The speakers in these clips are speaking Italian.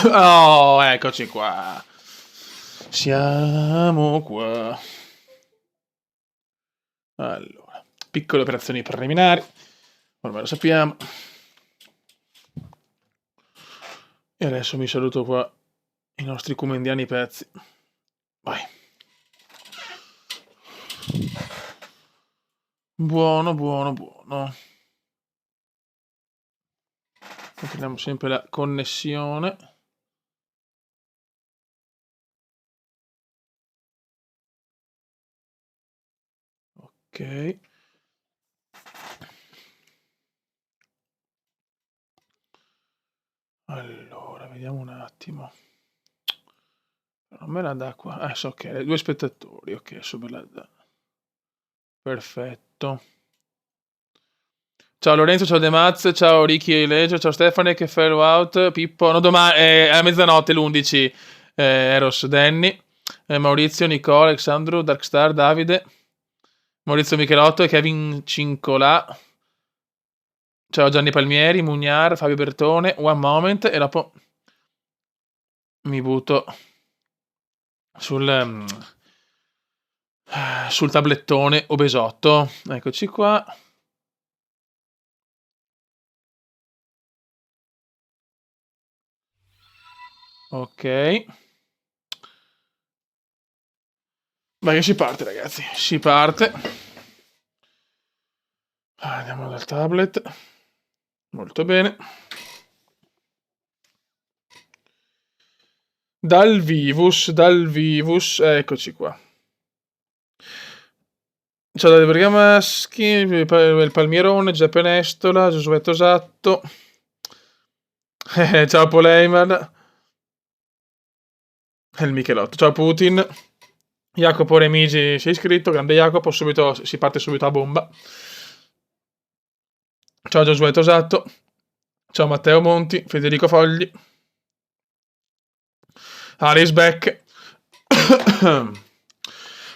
Oh, eccoci qua. Siamo qua. Allora, piccole operazioni preliminari. Ormai lo sappiamo. E adesso mi saluto qua i nostri comendiani pezzi. Vai. Buono, buono, buono. Controlliamo sempre la connessione. Ok. Allora, vediamo un attimo. Non me la dà qua. Ah, so che 2 spettatori. Ok, adesso me la dà. Perfetto. Ciao Lorenzo, ciao De Maz, ciao Ricky e Legio, ciao Stefane che fellow out, Pippo, no domani, a mezzanotte l'11, Eros, Danny, Maurizio, Nicola, Alexandro, Darkstar, Davide, Maurizio Michelotto e Kevin Cincolà, ciao Gianni Palmieri, Mugnar, Fabio Bertone, One Moment e dopo mi butto sul tablettone obesotto, eccoci qua. Ok. Vai che si parte ragazzi, si parte. Andiamo dal tablet. Molto bene. Dal Vivus, eccoci qua. Ciao da Bergamaschi, il Palmierone, Giuseppe Nestola, Giosuè Tosatto. Ciao Poleiman. E il Michelotto. Ciao Putin. Jacopo Remigi si è iscritto, grande Jacopo, subito, si parte subito a bomba. Ciao Giosuè Tosatto. Ciao Matteo Monti, Federico Fogli. Aris Beck.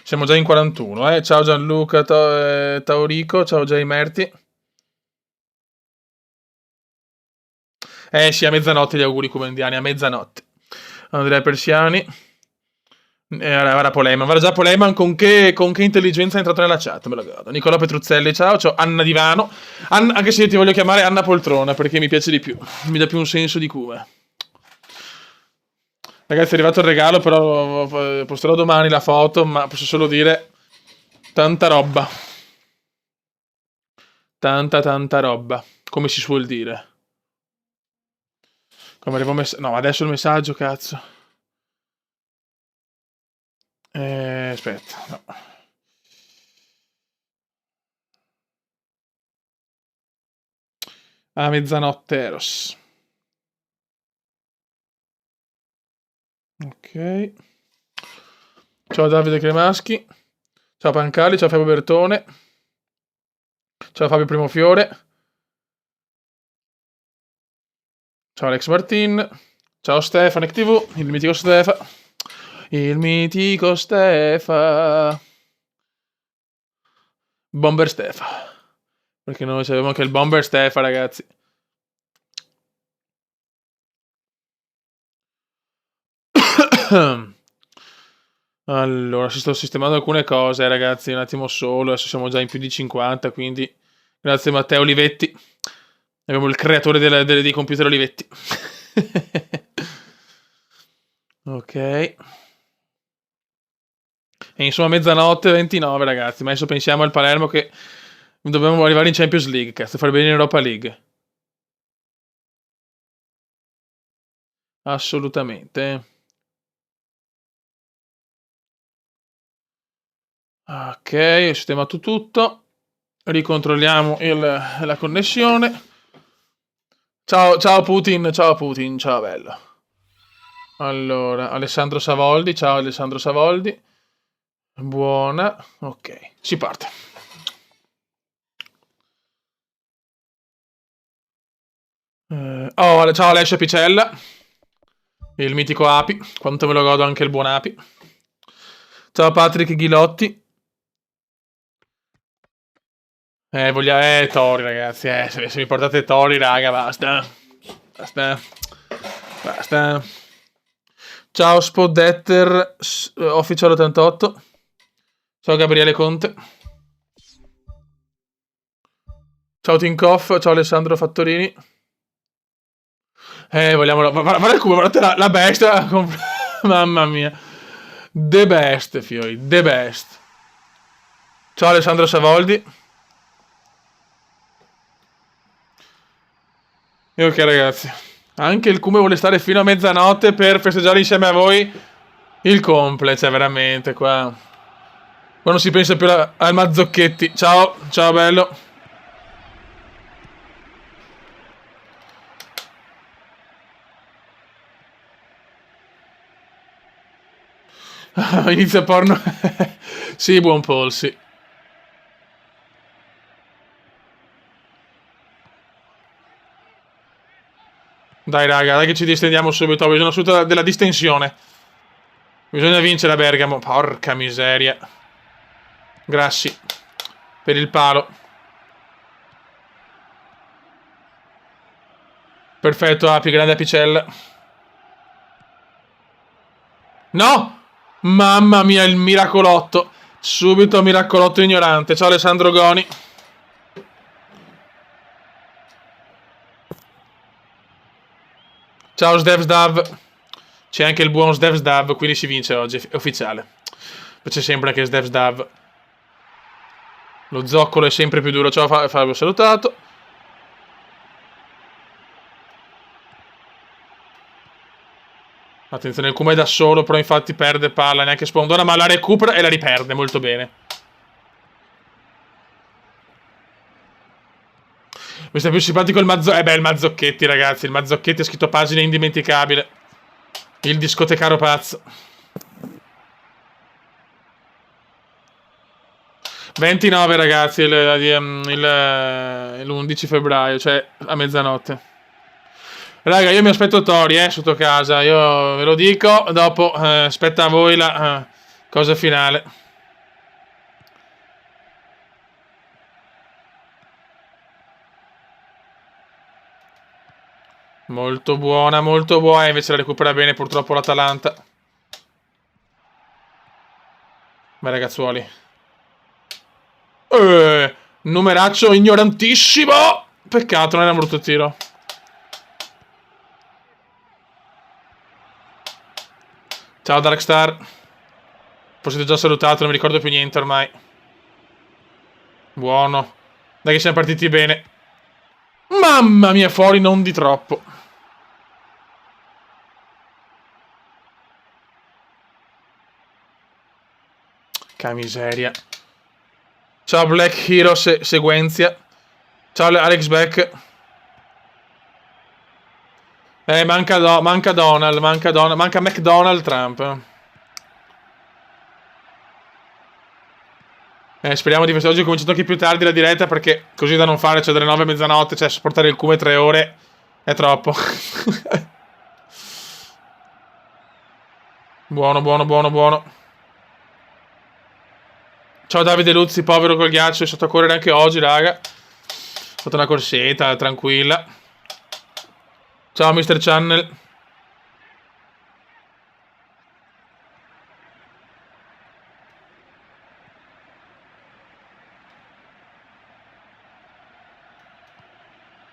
Siamo già in 41, eh. Ciao Gianluca Taurico, ciao Jay Merti. Sì, a mezzanotte gli auguri comendiani, a mezzanotte. Andrea Persiani. Ora Poleman. Guarda già Poleman con che intelligenza è entrato nella chat, me lo godo. Nicola Petruzzelli, ciao. Ciao Anna Divano. Anche se io ti voglio chiamare Anna Poltrona, perché mi piace di più. Mi dà più un senso di cume. Ragazzi, è arrivato il regalo, però posterò domani la foto, ma posso solo dire tanta roba. Tanta roba, come si suol dire. Come arriva un messaggio? No, adesso il messaggio, cazzo. Aspetta, no. A mezzanotte Eros. Ok. Ciao Davide Cremaschi. Ciao Pancali, ciao Fabio Bertone. Ciao Fabio Primofiore. Ciao Alex Martin. Ciao Stefano TV, il mitico Stefa. Il mitico Stefa. Bomber Stefa. Perché noi sapevamo che il Bomber Stefa, ragazzi. Allora, sto sistemando alcune cose, ragazzi, un attimo solo. Adesso siamo già in più di 50, quindi grazie Matteo Olivetti. Abbiamo il creatore dei computer Olivetti. Ok. E insomma, mezzanotte 29, ragazzi. Ma adesso pensiamo al Palermo che dobbiamo arrivare in Champions League, cazzo, fare bene in Europa League. Assolutamente. Ok, ho sistemato tutto. Ricontrolliamo la connessione. Ciao Putin, ciao bello. Allora, Alessandro Savoldi, ciao Alessandro Savoldi. Buona, ok, si parte. Ciao Alessio Picella, il mitico Api, quanto me lo godo anche il buon Api. Ciao Patrick Ghilotti. Tori ragazzi, se mi portate Tori raga, basta. Basta. Ciao Spodetter Official 88. Ciao Gabriele Conte. Ciao Tinkoff. Ciao Alessandro Fattorini. Vogliamo... Guarda il cubo, guardate la bestia. Mamma mia. The best, fioi. The best. Ciao Alessandro Savoldi. E ok ragazzi. Anche il Cume vuole stare fino a mezzanotte per festeggiare insieme a voi il comple. Cioè veramente qua. Qua non si pensa più al Mazzocchetti. Ciao. Ciao bello. Inizia porno. Sì, buon polsi. Dai raga, dai che ci distendiamo subito. Ho bisogno subito della distensione. Bisogna vincere a Bergamo. Porca miseria. Grassi. Per il palo. Perfetto, Api, grande apicella. No! Mamma mia, il miracolotto. Subito miracolotto ignorante. Ciao Alessandro Goni. Ciao Sdevsdav. C'è anche il buon Sdevsdav, quindi si vince oggi, è ufficiale. C'è sempre anche Sdevsdav. Lo zoccolo è sempre più duro. Ciao Fabio, salutato. Attenzione, il Kuma è da solo, però infatti perde palla, neanche spondona, ma la recupera e la riperde molto bene. Mi sta più simpatico il Mazzocchetti. Il Mazzocchetti, ragazzi. Il Mazzocchetti ha scritto pagine indimenticabile. Il discotecaro pazzo. 29, ragazzi, l'11 febbraio, cioè a mezzanotte. Raga, io mi aspetto Tori, sotto casa. Io ve lo dico. Dopo, aspetta a voi la cosa finale. Molto buona, molto buona. Invece la recupera bene purtroppo l'Atalanta. Beh, ragazzuoli. Numeraccio ignorantissimo. Peccato, non era un brutto tiro. Ciao Darkstar. Siete già salutato, non mi ricordo più niente ormai. Buono. Dai che siamo partiti bene. Mamma mia, fuori non di troppo. Che miseria. Ciao Black Hero Seguenzia. Ciao Alex Beck. Manca Donald, manca McDonald Trump. Speriamo di oggi ho cominciato anche più tardi la diretta perché così da non fare, cioè dalle 9 a mezzanotte, cioè sopportare il Cume 3 ore è troppo. Buono, buono, buono, buono. Ciao Davide Luzzi, povero col ghiaccio, è stato a correre anche oggi, raga. Ho fatto una corsetta, tranquilla. Ciao Mr. Channel.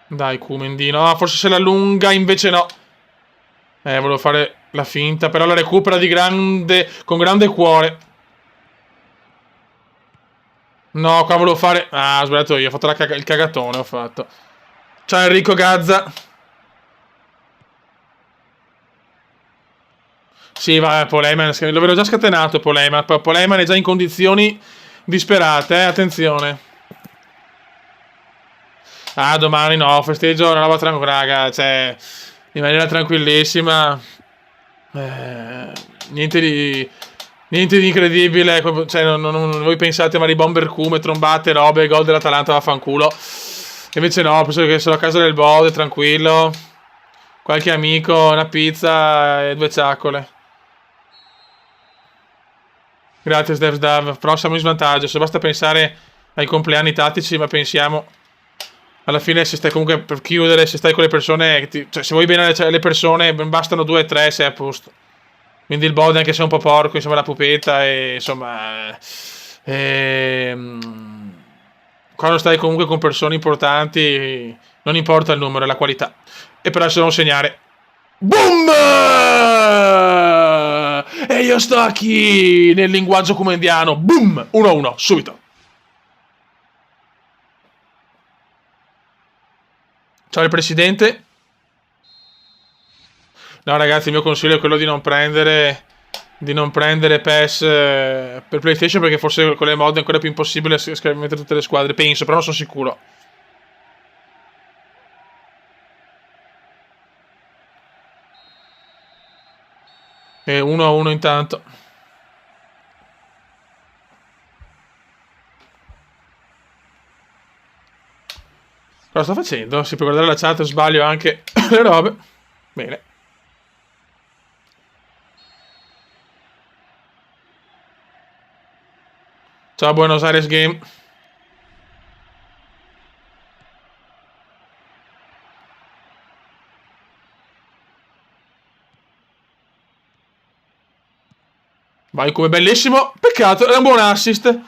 Dai, Kumendino. Ah, forse se la allunga, invece no. Volevo fare la finta, però la recupera con grande cuore. No, qua volevo fare... Ah, ho sbagliato io, ho fatto il cagatone, ho fatto. Ciao Enrico Gazza. Sì, va, Poleman, l'avevo già scatenato Poleman. Poleman è già in condizioni disperate, attenzione. Ah, domani no, festeggio una roba tranquilla, raga, cioè, in maniera tranquillissima. Niente di incredibile, cioè, voi pensate magari bomber Cume, trombate, robe, gol dell'Atalanta, vaffanculo. Invece no, penso che sono a casa del Bode, tranquillo. Qualche amico, una pizza e 2 ciaccole. Grazie Stevsdav, però siamo in svantaggio, se basta pensare ai compleanni tattici, ma pensiamo Alla fine se stai comunque per chiudere, se stai con le persone, cioè se vuoi bene alle persone, bastano 2 o 3 sei a posto. Quindi il bode anche se è un po' porco, insomma la pupetta e insomma... quando stai comunque con persone importanti non importa il numero, è la qualità. E per adesso devo segnare. Boom! E io sto qui nel linguaggio comendiano. Boom! 1-1, subito. Ciao il presidente. No ragazzi, il mio consiglio è quello di non prendere PES per PlayStation, perché forse con le mod è ancora più impossibile mettere tutte le squadre, penso, però non sono sicuro. E 1-1 intanto. Cosa sto facendo? Si può guardare la chat, sbaglio anche le robe. Bene. Ciao Buenos Aires Game. Vai come bellissimo. Peccato, era un buon assist.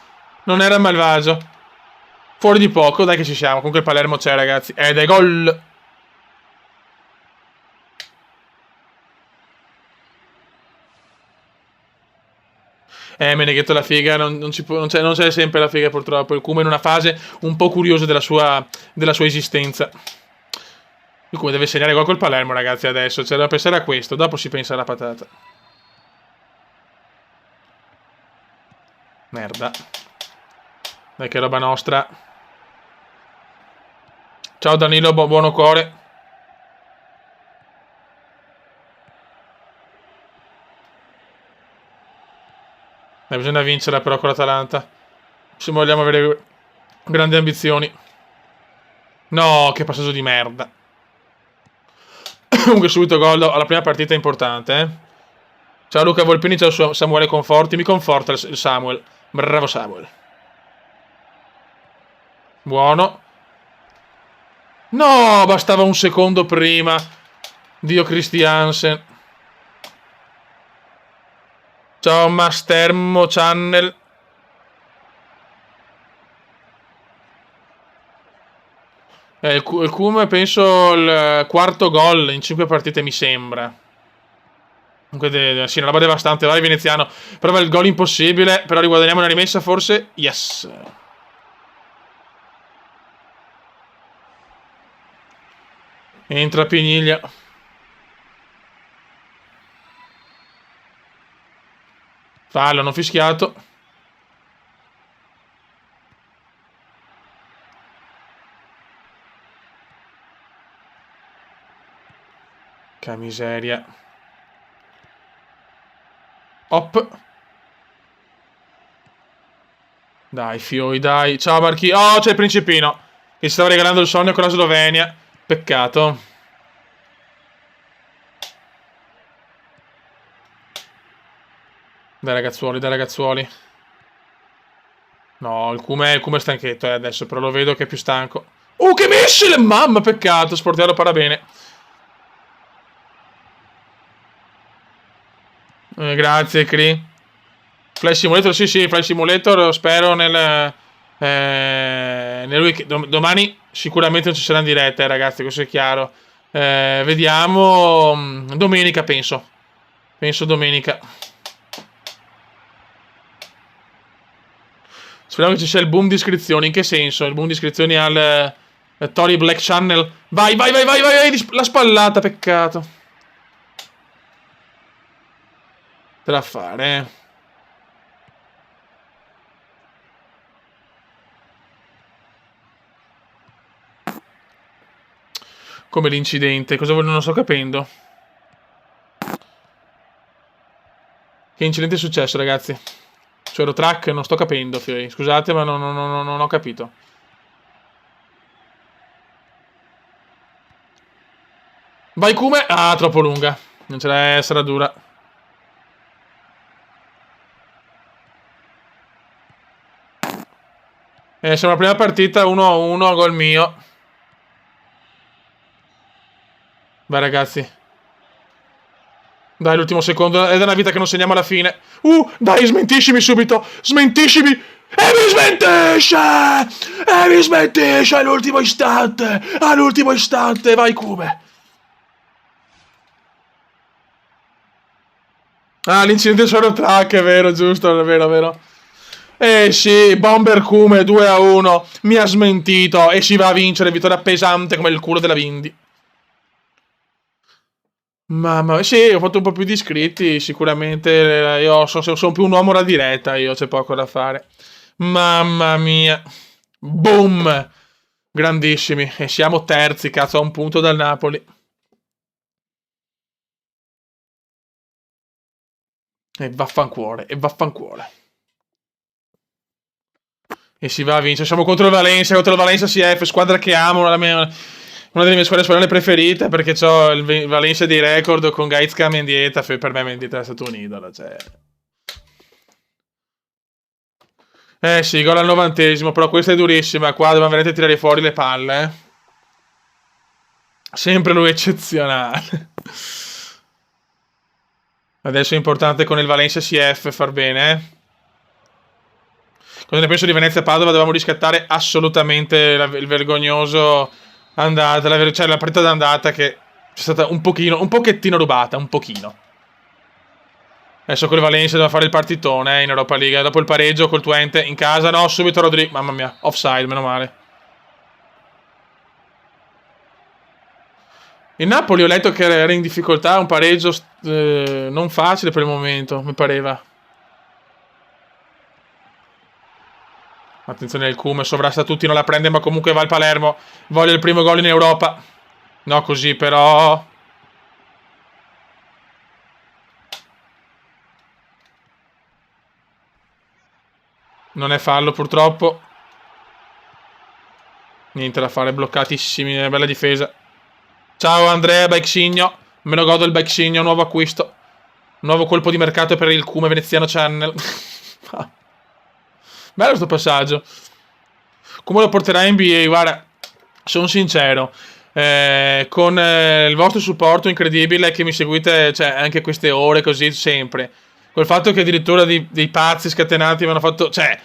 Non era malvagio. Fuori di poco, dai che ci siamo. Comunque il Palermo c'è ragazzi. Ed è gol. Meneghetto la figa, non c'è sempre la figa purtroppo. Il Kuma in una fase un po' curiosa della sua esistenza. Il Kuma deve segnare gol col Palermo ragazzi adesso. C'è da pensare a questo, dopo si pensa alla patata. Merda. Dai che roba nostra. Ciao Danilo, buono cuore. Bisogna vincere però con l'Atalanta, se vogliamo avere grandi ambizioni. No, che passaggio di merda. Comunque subito gol alla prima partita importante, eh. Ciao Luca Volpini, ciao Samuele Conforti. Mi conforta il Samuel. Bravo Samuel. Buono. No, bastava un secondo prima. Dio Christiansen. Ciao Mastermo Channel. Il Cum penso il quarto gol in 5 partite mi sembra. Comunque sì, una roba devastante. Vai veneziano. Prova il gol impossibile. Però riguadagniamo una rimessa forse. Yes. Entra Piniglia. Fallo, non fischiato. Che miseria. Hop. Dai, Fioi, dai. Ciao, Marchi. Oh, c'è il Principino. Che si stava regalando il sogno con la Slovenia. Peccato. Dai, ragazzuoli, dai, ragazzuoli. No, il Cume è stanchetto adesso, però lo vedo che è più stanco. Che missile! Mamma, peccato. Sportiamo para bene. Grazie, Cri. Flight Simulator, sì, sì, Flight Simulator, spero nel weekend. Domani sicuramente non ci saranno dirette, ragazzi, questo è chiaro. Vediamo. Domenica, penso. Penso domenica. Speriamo che ci sia il boom di iscrizioni. In che senso? Il boom di iscrizioni al Tori Black Channel. Vai, vai, vai, vai, vai, la spallata, peccato. Te la fare, Come l'incidente. Cosa non sto capendo. Che incidente è successo, ragazzi? Cioè, track, non sto capendo, Fiori. Scusate, ma non ho capito. Vai come? Ah, troppo lunga. Non ce l'è, sarà dura. Siamo alla prima partita, 1-1, gol mio. Vai ragazzi. Dai, l'ultimo secondo. È da una vita che non segniamo alla fine. Dai, smentiscimi subito. Smentiscimi. E mi smentisce! E mi smentisce all'ultimo istante. All'ultimo istante. Vai, Kume. Ah, l'incidente su Aerotrack, è vero, giusto, è vero, è vero. Eh sì, Bomber Kume 2-1. Mi ha smentito e si va a vincere. Vittoria pesante come il culo della Vindy. Mamma, sì, ho fatto un po' più di iscritti, sicuramente io sono più un uomo da diretta, io c'è poco da fare. Mamma mia. Boom! Grandissimi. E siamo terzi, cazzo, a un punto dal Napoli. E vaffancuore, e vaffancuore. E si va a vincere. Siamo contro il Valencia CF, squadra che amo, una delle mie squadre spagnole preferite, perché ho il Valencia di record con Gaizka Mendieta, per me Mendieta è stato un idolo, cioè. Sì, gol al 90esimo, però questa è durissima, qua dobbiamo veramente tirare fuori le palle, eh. Sempre lui eccezionale. Adesso è importante con il Valencia CF far bene, eh. Cosa ne penso di Venezia-Padova? Dovevamo riscattare assolutamente il vergognoso andata, cioè la partita d'andata che è stata un pochettino rubata, un pochino. Adesso con il Valencia dobbiamo fare il partitone in Europa League. Dopo il pareggio col Twente in casa, no, subito Rodri. Mamma mia, offside, meno male. Il Napoli ho letto che era in difficoltà, un pareggio non facile per il momento, mi pareva. Attenzione al Kume, sovrasta tutti, non la prende, ma comunque va al Palermo. Voglio il primo gol in Europa. No, così però. Non è fallo purtroppo. Niente da fare, bloccatissimi, bella difesa. Ciao Andrea Baixigno. Me lo godo il Baixigno, nuovo acquisto. Nuovo colpo di mercato per il Kume Veneziano Channel. Bello sto passaggio. Come lo porterà in NBA? Guarda, sono sincero. Con il vostro supporto incredibile che mi seguite, cioè, anche queste ore così sempre. Col fatto che addirittura dei pazzi scatenati mi hanno fatto. Cioè,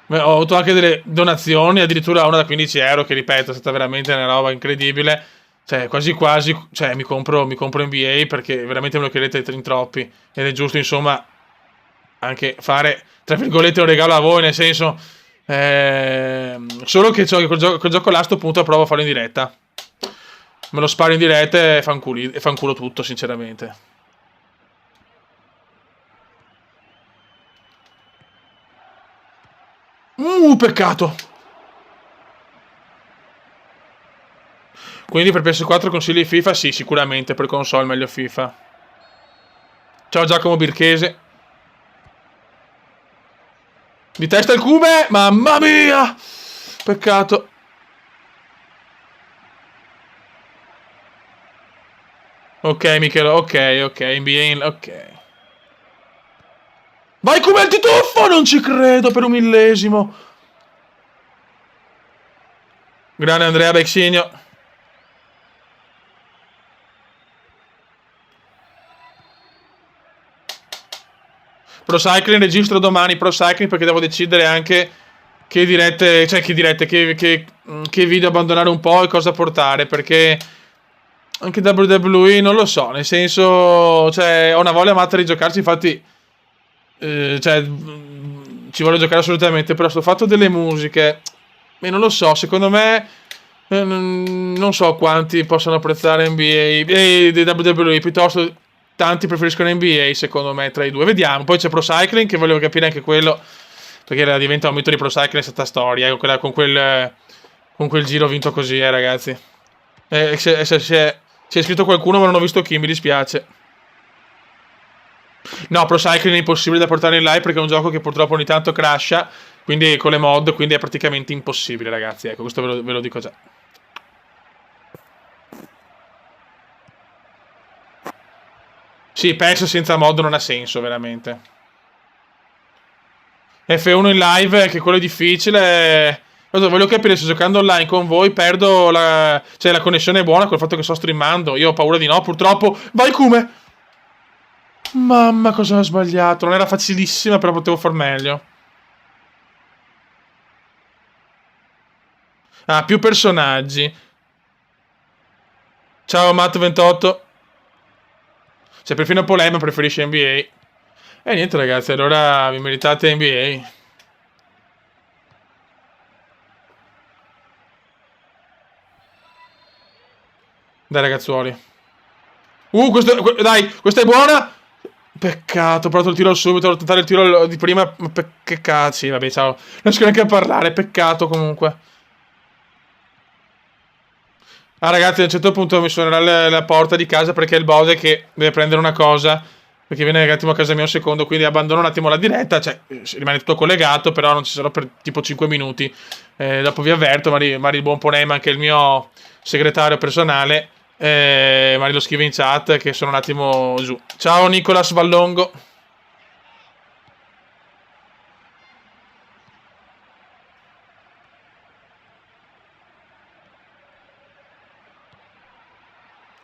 ho avuto anche delle donazioni, addirittura una da 15 euro, che ripeto, è stata veramente una roba incredibile. Cioè, quasi quasi, cioè, mi compro NBA perché veramente me lo chiedete in troppi. Ed è giusto, insomma, anche fare, tra virgolette, un regalo a voi, nel senso. Solo che quel gioco là a sto punto provo a farlo in diretta. Me lo sparo in diretta e fanculo tutto, sinceramente. Peccato. Quindi per PS4 consigli FIFA? Sì, sicuramente. Per console meglio FIFA. Ciao Giacomo Birchese. Di testa il Kume. Mamma mia. Peccato. Ok, Michelo. Ok. NBA. Ok. Vai Kume il tituffo. Non ci credo per un millesimo. Grande Andrea Baixigno. Pro Cycling registro domani Pro Cycling perché devo decidere anche che dirette, cioè che video abbandonare un po' e cosa portare, perché anche WWE non lo so, nel senso, cioè ho una voglia matta di giocarci, infatti cioè ci voglio giocare assolutamente, però sto fatto delle musiche e non lo so, secondo me non so quanti possono apprezzare NBA e WWE, piuttosto tanti preferiscono NBA, secondo me, tra i due. Vediamo. Poi c'è Pro Cycling, che volevo capire anche quello, perché diventa un mito di Pro Cycling questa storia, con quel giro vinto così, ragazzi. Si è iscritto qualcuno, ma non ho visto chi, mi dispiace. No, Pro Cycling è impossibile da portare in live perché è un gioco che purtroppo ogni tanto crasha, quindi con le mod, quindi è praticamente impossibile, ragazzi. Ecco, questo ve lo dico già. Sì, PES senza mod non ha senso, veramente. F1 in live, che quello è difficile. Allora, voglio capire se giocando online con voi perdo la... Cioè, la connessione è buona col fatto che sto streamando. Io ho paura di no, purtroppo. Vai, Kume! Mamma, cosa ho sbagliato. Non era facilissima, però potevo far meglio. Ah, più personaggi. Ciao, Matt28. Se perfino Polema preferisce NBA. E niente, ragazzi, allora vi meritate NBA. Dai, ragazzuoli. Dai, questa è buona. Peccato, ho provato il tiro subito, ho tentato il tiro di prima. Che cazzo, vabbè, ciao. Non riesco neanche a parlare, peccato comunque. Ah, ragazzi, a un certo punto mi suonerà la porta di casa perché è il Bose che deve prendere una cosa. Perché viene un attimo a casa mia un secondo, quindi abbandono un attimo la diretta. Cioè, rimane tutto collegato, però non ci sarò per tipo 5 minuti. Dopo vi avverto, magari il buon Ponema, anche il mio segretario personale. Magari lo scrive in chat che sono un attimo giù. Ciao Nicolas Vallongo.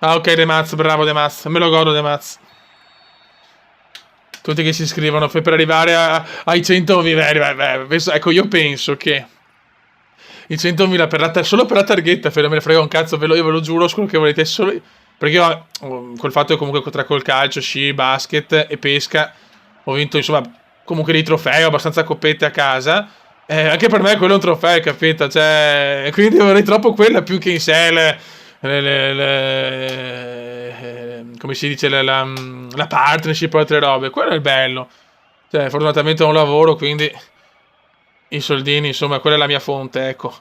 Ah, ok, Demaz, bravo Demaz. Me lo godo Demaz. Tutti che si iscrivono per arrivare ai 100.000. Ecco, io penso che i 100.000 solo per la targhetta, me ne frega un cazzo, io ve lo giuro, quello che volete, solo... Perché io, col fatto che comunque tra col calcio, sci, basket e pesca, ho vinto, insomma, comunque dei trofei, ho abbastanza coppette a casa. Anche per me quello è un trofeo, capito? Cioè, quindi vorrei troppo quella più che in sé come si dice, la partnership e altre robe. Quello è il bello. Cioè, fortunatamente ho un lavoro, quindi i soldini, insomma, quella è la mia fonte, ecco.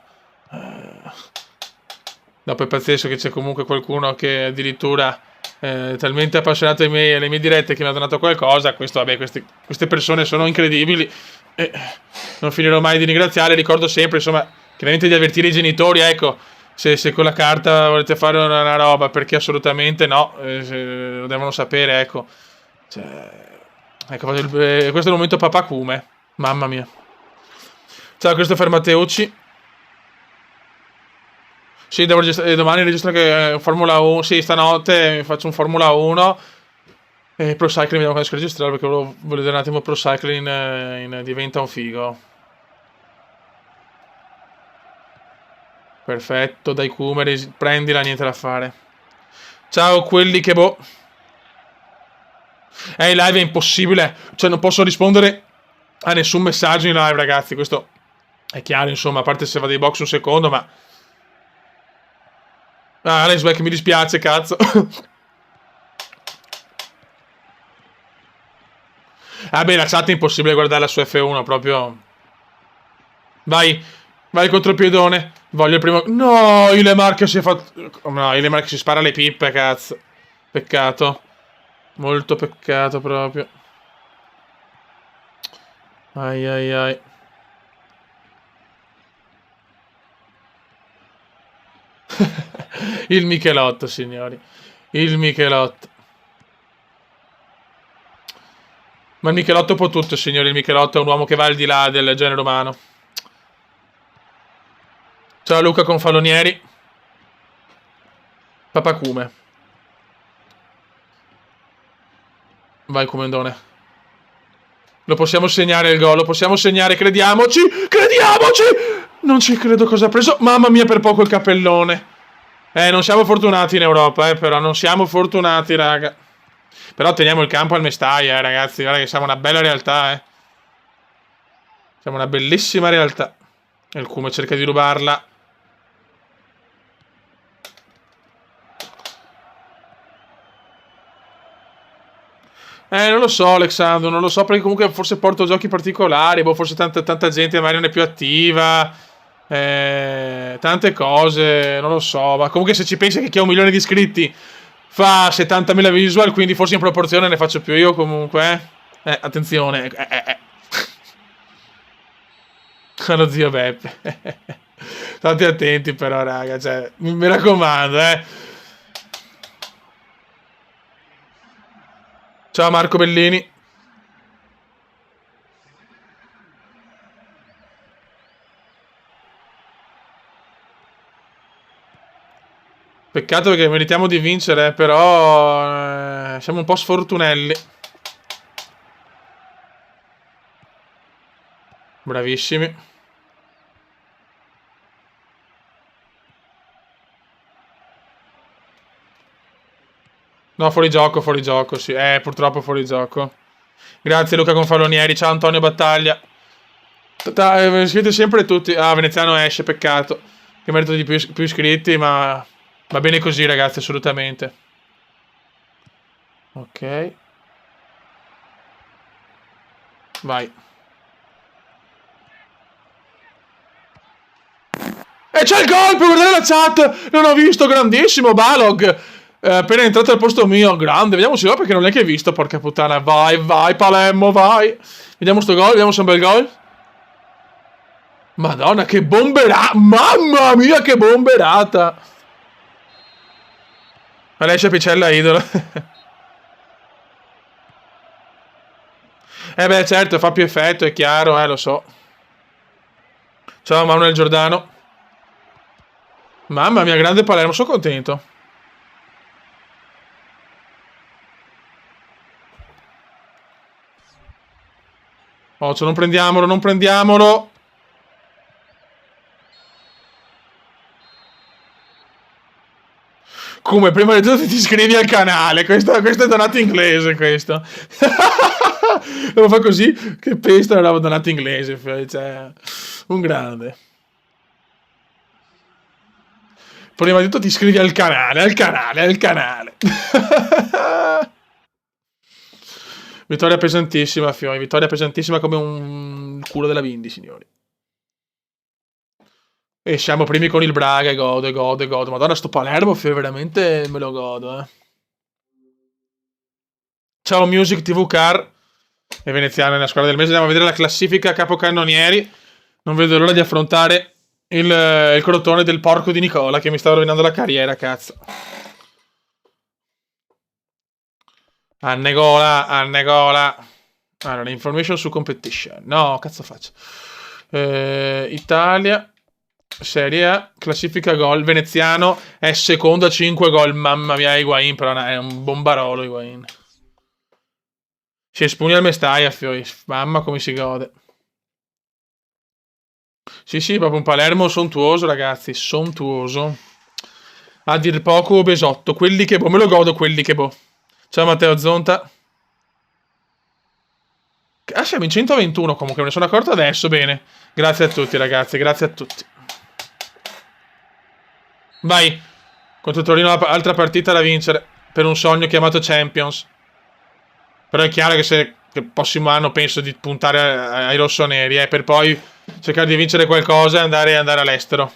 Dopo è pazzesco che c'è comunque qualcuno che addirittura è talmente appassionato alle mie dirette che mi ha donato qualcosa. Questo, vabbè, queste persone sono incredibili. E non finirò mai di ringraziare. Ricordo sempre, insomma, chiaramente di avvertire i genitori, ecco, se con la carta volete fare una roba, perché assolutamente no, lo devono sapere, ecco. Cioè, ecco, questo è il momento papà Kume. Mamma mia. Ciao Christopher Matteucci. Sì, devo domani registro che Formula 1. Sì, stanotte faccio un Formula 1. E Pro Cycling vediamo quando riesco a registrare perché volevo vedere un attimo Pro Cycling diventa un figo. Perfetto, dai Kumeri, prendila, niente da fare. Ciao quelli che boh. In live è impossibile. Cioè non posso rispondere a nessun messaggio in live, ragazzi. Questo è chiaro, insomma, a parte se vado ai box un secondo, ma... Ah, Alex Beck, mi dispiace, cazzo. Ah beh, la chat è impossibile guardarla su F1, proprio... Vai, vai contro il piedone. Voglio il primo... No, Ilemark si è fatto... No, Ilemark si spara le pippe, cazzo. Peccato. Molto peccato proprio. Ai ai ai. Il Michelotto, signori. Il Michelotto. Ma il Michelotto può tutto, signori. Il Michelotto è un uomo che va al di là del genere umano. Ciao Luca Confalonieri. Papacume. Vai Comendone. Lo possiamo segnare il gol, lo possiamo segnare, crediamoci! Crediamoci! Non ci credo cosa ha preso. Mamma mia, per poco il cappellone. Non siamo fortunati in Europa, però non siamo fortunati, raga. Però teniamo il campo al Mestalla, ragazzi. Guarda che siamo una bella realtà, Siamo una bellissima realtà. E il Cume cerca di rubarla. Non lo so, Alexandro, non lo so perché comunque forse porto giochi particolari, boh, forse tanta gente magari non è più attiva, tante cose, non lo so, ma comunque se ci pensi che chi ha 1 milione di iscritti fa 70.000 visual, quindi forse in proporzione ne faccio più io comunque, attenzione, Allo zio Beppe. State attenti però, raga, cioè, mi raccomando, Ciao Marco Bellini. Peccato perché meritiamo di vincere, però siamo un po' sfortunelli. Bravissimi. No, fuori gioco, sì. Purtroppo fuori gioco. Grazie Luca Confalonieri, ciao Antonio Battaglia. Scrivete sempre tutti. Ah, Veneziano esce, peccato. Che merito di più iscritti, ma va bene così, ragazzi, assolutamente. Ok. Vai. E c'è il gol, per guardare la chat! Non ho visto, grandissimo, Balog. Appena entrato al posto mio, grande. Vediamo se va perché non l'hai che visto, porca puttana. Vai, vai, Palermo, vai. Vediamo sto gol, vediamo se è un bel gol. Madonna, che bomberata! Mamma mia, che bomberata! Alessia Picella, idolo. Beh, certo, fa più effetto, è chiaro, lo so. Ciao Manuel Giordano. Mamma mia, grande Palermo, sono contento. Occhio, non prendiamolo, non prendiamolo. Come, prima di tutto ti iscrivi al canale. Questo è donato inglese, questo. Lo fa così, che pesta la roba donato inglese. Cioè, un grande. Prima di tutto ti iscrivi al canale, al canale, al canale. Vittoria pesantissima, Fiori. Vittoria pesantissima come un culo della Vindi, signori. E siamo primi con il Braga, godo, godo, godo. Madonna, sto Palermo, Fiori, veramente me lo godo, Ciao Music TV Car e Veneziano nella squadra del mese. Andiamo a vedere la classifica capocannonieri. Non vedo l'ora di affrontare il crotone del porco di Nicola che mi sta rovinando la carriera, cazzo. Annegola, Annegola. Allora, information su competition. No, cazzo faccio. Italia, Serie A, classifica gol. Veneziano è secondo a 5 gol. Mamma mia, Higuain, però è un bombarolo Higuain. Si espugna il Mestalla, Fiori. Mamma come si gode. Sì, sì, proprio un Palermo sontuoso, ragazzi. Sontuoso. A dir poco besotto. Quelli che boh. Me lo godo, quelli che boh. Ciao Matteo Zonta. Siamo in 121 comunque, me ne sono accorto adesso, bene. Grazie a tutti, ragazzi, grazie a tutti. Vai. Contro Torino altra partita da vincere. Per un sogno chiamato Champions. Però è chiaro che se il prossimo anno penso di puntare ai rossoneri, per poi cercare di vincere qualcosa e andare all'estero.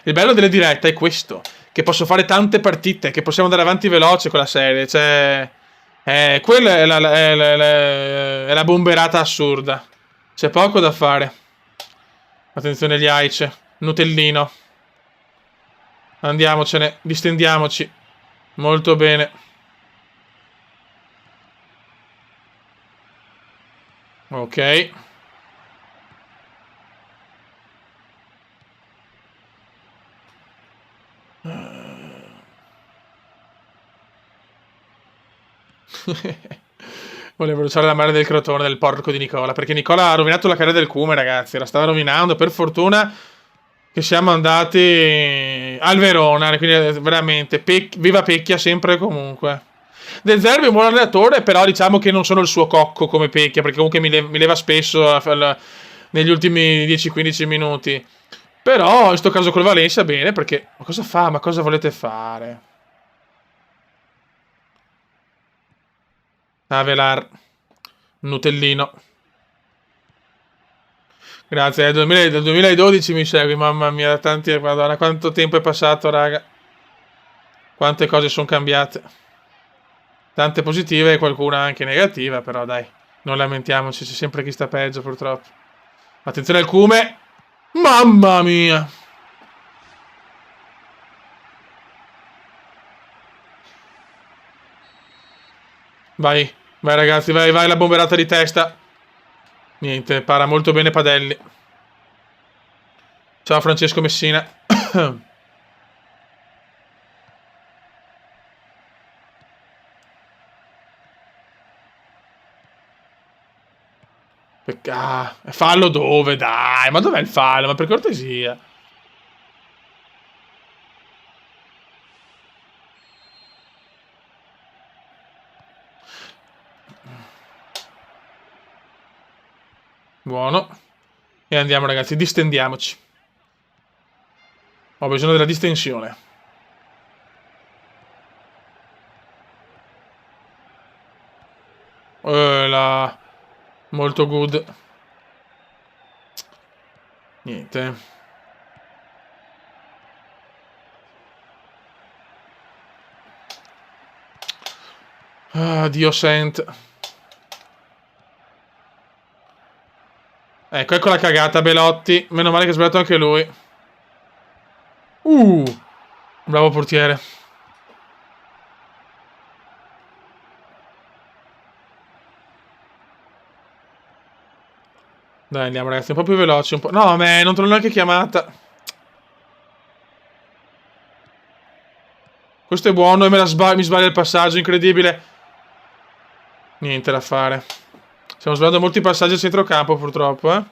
Il bello delle dirette è questo, che posso fare tante partite, che possiamo andare avanti veloce con la serie, cioè... quella è la bomberata assurda. C'è poco da fare. Attenzione agli Aice. Nutellino. Andiamocene, distendiamoci. Molto bene. Ok. Volevo bruciare la mare del crotone del porco di Nicola, perché Nicola ha rovinato la carriera del Cume, ragazzi. La stava rovinando. Per fortuna che siamo andati al Verona. Quindi veramente, viva Pecchia sempre e comunque. De Zerbi è un buon allenatore, però diciamo che non sono il suo cocco come Pecchia, perché comunque mi leva spesso negli ultimi 10-15 minuti. Però in questo caso col Valencia bene, perché... Ma cosa fa? Ma cosa volete fare? Avelar. Nutellino. Grazie, dal 2012 mi segui, mamma mia, tanti... Madonna, quanto tempo è passato, raga. Quante cose sono cambiate. Tante positive e qualcuna anche negativa, però dai, non lamentiamoci, c'è sempre chi sta peggio, purtroppo. Attenzione al Cume. Mamma mia. Vai, vai ragazzi, vai, vai, la bomberata di testa. Niente, para molto bene Padelli. Ciao Francesco Messina. Fallo dove? Dai, ma dov'è il fallo? Ma per cortesia. Buono. E andiamo ragazzi, distendiamoci. Ho bisogno della distensione. Molto good. Niente. Dio sent. Ecco la cagata, Belotti. Meno male che ha sbagliato anche lui. Bravo portiere. Dai, andiamo ragazzi, un po' più veloci, un po'. No, non te l'ho neanche chiamata. Questo è buono e mi sbaglia il passaggio, incredibile. Niente da fare. Stiamo sbagliando molti passaggi a centrocampo, purtroppo, eh.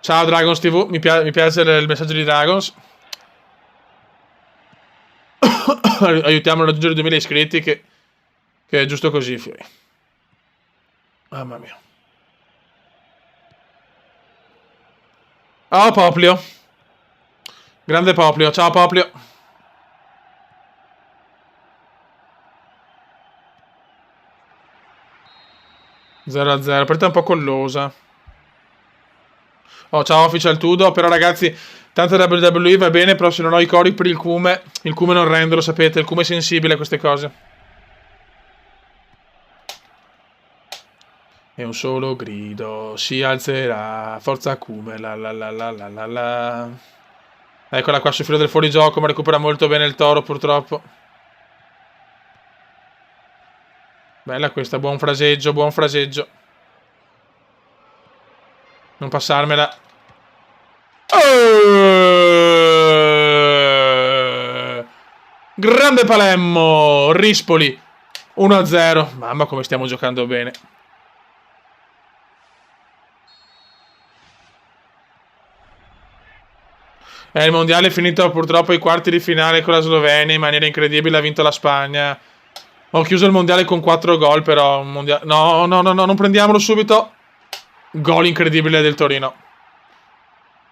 Ciao Dragons TV, mi piace il messaggio di Dragons. Aiutiamo a raggiungere 2000 iscritti, che è giusto così, fiori. Mamma mia. Oh, Poplio. Grande Poplio, ciao Poplio. Zero a 0, partita un po' collosa. Oh, ciao Official Tudo, però ragazzi, tanto WWE va bene, però se non ho i cori per il cume non rende, lo sapete, il cume è sensibile a queste cose. E un solo grido si alzerà, forza cume, la la la la la la la. Eccola qua sul filo del fuorigioco, ma recupera molto bene il toro purtroppo. Bella questa, buon fraseggio, buon fraseggio. Non passarmela. Grande Palermo, Rispoli, 1-0. Mamma come stiamo giocando bene. Il mondiale è finito purtroppo ai quarti di finale con la Slovenia in maniera incredibile, ha vinto la Spagna. Ho chiuso il mondiale con 4 gol, però no, non prendiamolo subito. Gol incredibile del Torino.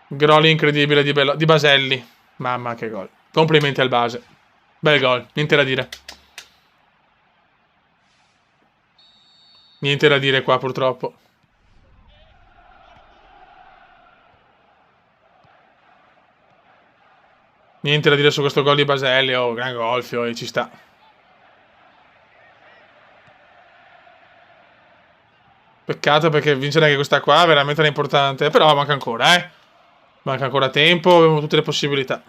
Gol incredibile di Baselli. Mamma che gol. Complimenti al base. Bel gol, niente da dire. Niente da dire qua purtroppo. Niente da dire su questo gol di Baselli. Oh, gran gol, Fiori, ci sta. Peccato perché vincere anche questa qua veramente è importante. Però manca ancora, eh. Manca ancora tempo, abbiamo tutte le possibilità.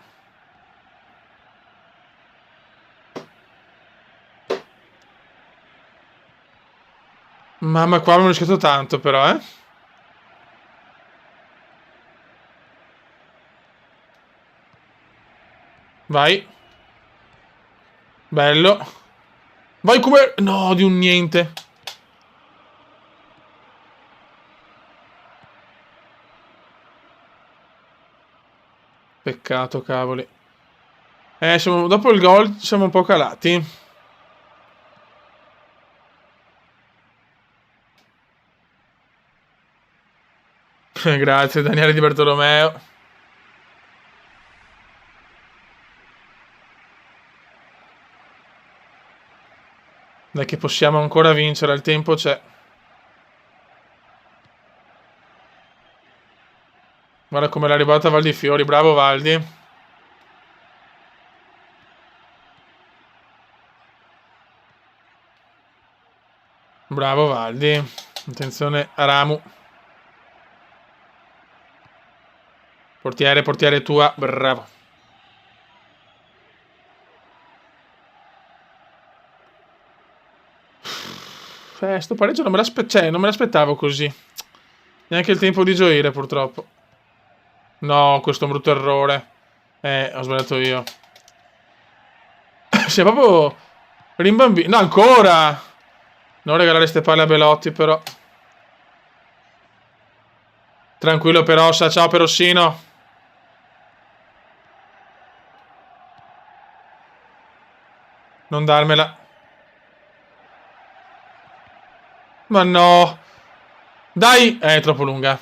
Mamma, qua abbiamo rischiato tanto però, eh. Vai. Bello. Vai come... No, di un niente. Peccato, cavoli. Dopo il gol siamo un po' calati. Grazie, Daniele Di Bartolomeo. Dai che possiamo ancora vincere, il tempo c'è. Guarda come l'ha arrivata Valdi Fiori, bravo Valdi. Bravo Valdi. Attenzione a Ramu. Portiere tua, bravo. Sto pareggio non me l'aspettavo così. Neanche il tempo di gioire, purtroppo. No, questo è un brutto errore. Ho sbagliato io. Si è proprio Rimbambino. No, ancora! Non regalare ste palle a Belotti, però. Tranquillo, Perossa. Ciao, Perossino. Non darmela. Ma no. Dai! È troppo lunga.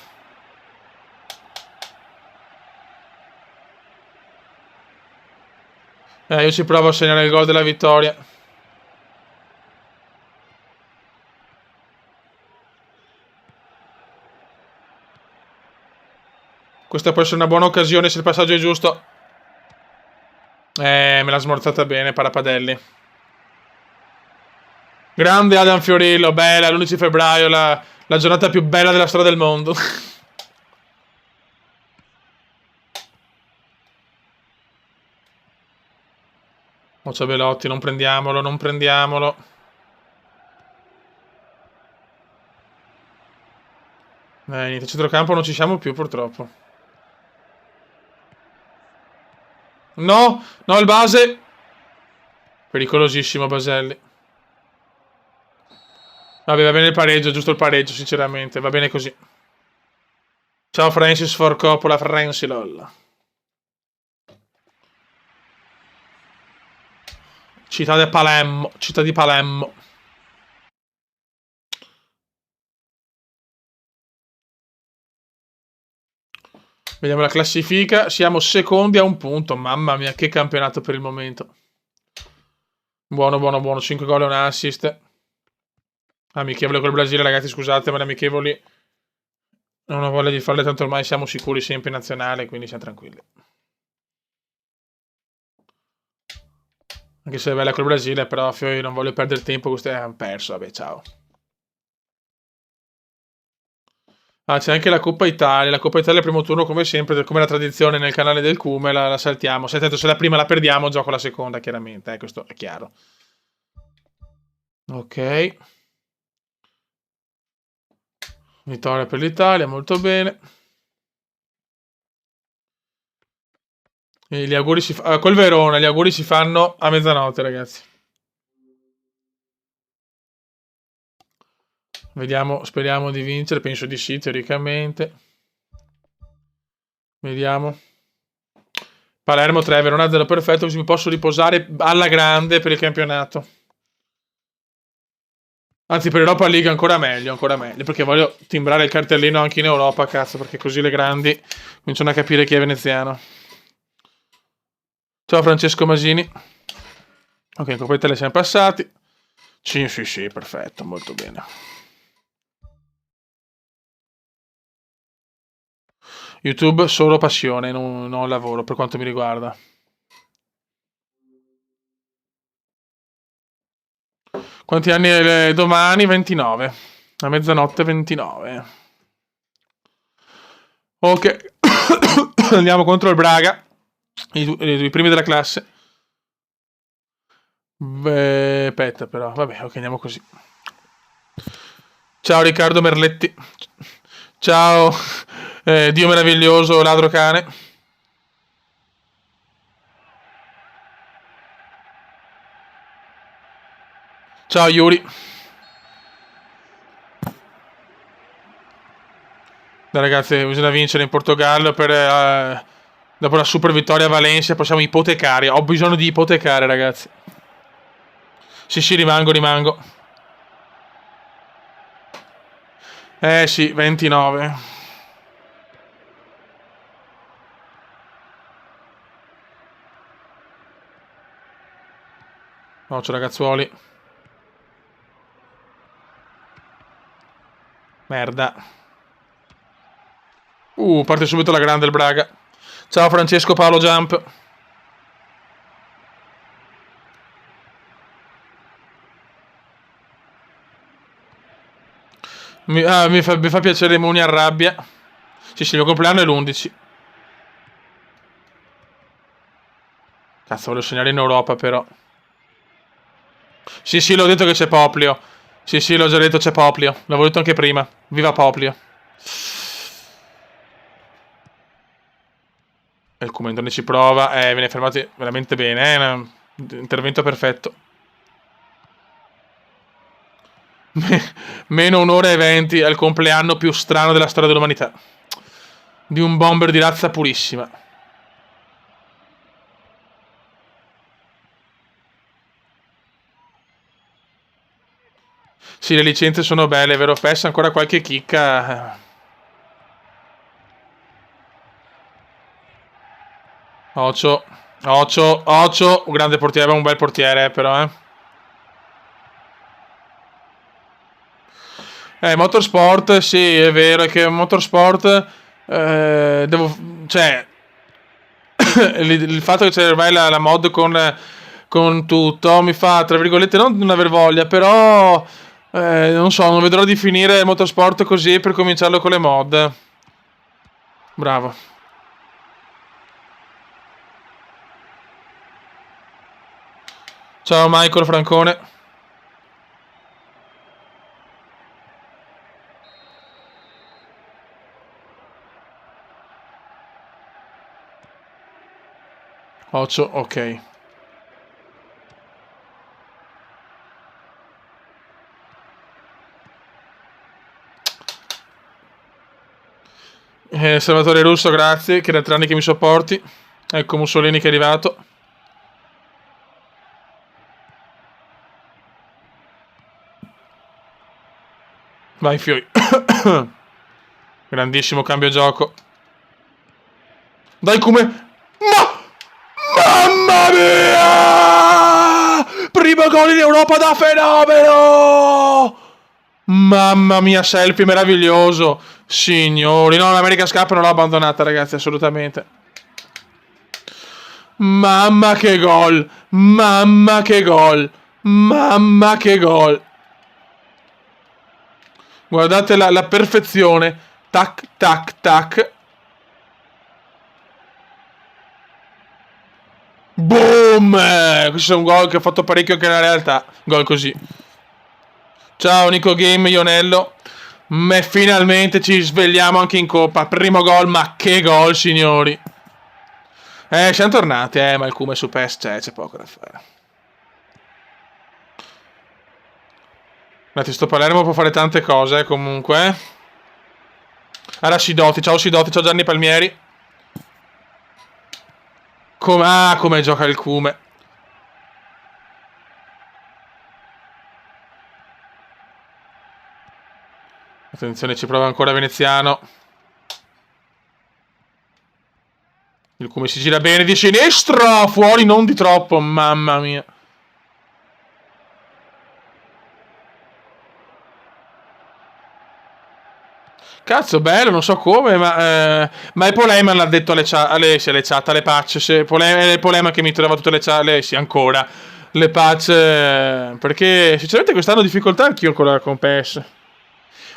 Io ci provo a segnare il gol della vittoria. Questa può essere una buona occasione se il passaggio è giusto. Me l'ha smorzata bene, Parapadelli. Grande Adam Fiorillo, bella, l'11 febbraio, la giornata più bella della storia del mondo. Occia Belotti, non prendiamolo, non prendiamolo. Niente, centrocampo non ci siamo più purtroppo. No, no, il base. Pericolosissimo Baselli. Vabbè, va bene il pareggio, giusto il pareggio, sinceramente. Va bene così. Ciao Francis for Coppola, Fransilol. Città di Palermo, città di Palermo. Vediamo la classifica. Siamo secondi a un punto. Mamma mia, che campionato per il momento. Buono, buono, buono. 5 gol e un assist. Amichevole col Brasile, ragazzi, scusate, ma le amichevoli non ho voglia di farle, tanto ormai siamo sicuri sempre in nazionale, quindi siamo tranquilli. Anche se è bella col Brasile, però io non voglio perdere tempo, questo hanno perso, vabbè, ciao. Ah, c'è anche la Coppa Italia. La Coppa Italia al primo turno, come sempre, come la tradizione nel canale del Cume, la saltiamo. Se la prima la perdiamo, gioco la seconda, chiaramente. Questo è chiaro. Ok. Vittoria per l'Italia, molto bene. E gli auguri col Verona, gli auguri si fanno a mezzanotte, ragazzi. Vediamo, speriamo di vincere, penso di sì, teoricamente. Vediamo. Palermo 3, Verona 0, perfetto, così mi posso riposare alla grande per il campionato. Anzi, per Europa League ancora meglio, perché voglio timbrare il cartellino anche in Europa, cazzo, perché così le grandi cominciano a capire chi è veneziano. Ciao Francesco Masini. Ok, in Coppa Italia siamo passati. Sì, sì, sì, perfetto, molto bene. YouTube solo passione, non lavoro per quanto mi riguarda. Quanti anni è domani? 29. A mezzanotte 29. Ok. Andiamo contro il Braga. I primi della classe. Beh, aspetta però. Vabbè, ok, andiamo così. Ciao Riccardo Merletti. Ciao Dio meraviglioso, ladro cane. Ciao Yuri. Dai ragazzi, bisogna vincere in Portogallo per... dopo la super vittoria a Valencia possiamo ipotecare. Ho bisogno di ipotecare, ragazzi. Sì, sì, rimango. Sì, 29. Occhio ragazzuoli. Merda. Parte subito la grande il Braga. Ciao Francesco Paolo Jump. Mi fa piacere Muni arrabbia. Sì, il mio compleanno è l'11. Cazzo, voglio segnare in Europa però. Sì, l'ho detto che c'è Poplio. Sì, l'ho già detto c'è Poplio. L'avevo detto anche prima. Viva Poplio. E il Comendone ci prova. Viene fermato veramente bene. Intervento perfetto. Meno 1 ora e 20 al compleanno più strano della storia dell'umanità. Di un bomber di razza purissima. Sì, le licenze sono belle, vero PES? Ancora qualche chicca. Ocio, Ocio, un grande portiere, un bel portiere però, Motorsport, sì, è vero, è che Motorsport, cioè, il fatto che c'è ormai la mod con tutto mi fa, tra virgolette, non aver voglia, però, non so, non vedrò di finire Motorsport così per cominciarlo con le mod. Bravo. Ciao Michael Francone. Ocio, ok. Salvatore Russo, grazie, che da 3 anni che mi sopporti. Ecco Mussolini che è arrivato. Vai Fioi. Grandissimo cambio gioco. Dai come... Mamma mia! Primo gol in Europa da fenomeno! Mamma mia, selfie meraviglioso. Signori, no, l'America Cup non l'ho abbandonata, ragazzi, assolutamente. Mamma che gol! Mamma che gol! Mamma che gol! Guardate la perfezione. Tac, tac, tac. Boom! Questo è un gol che ha fatto parecchio anche nella realtà. Gol così. Ciao Nico Game, Ionello. Finalmente ci svegliamo anche in coppa. Primo gol, ma che gol, signori. Siamo tornati, ma il Cume su PES c'è poco da fare. Sto Palermo può fare tante cose, comunque. Allora Sidoti, ciao Gianni Palmieri. Come gioca il Cume. Attenzione, ci prova ancora Veneziano. Il Cume si gira bene di sinistra. Fuori, non di troppo, mamma mia. Cazzo, bello, non so come, ma il Polema l'ha detto alle chat, alle patch. È il Polema che mi trova tutte le chat, sì, ancora. Le patch, perché sinceramente quest'anno ho difficoltà anch'io con PES.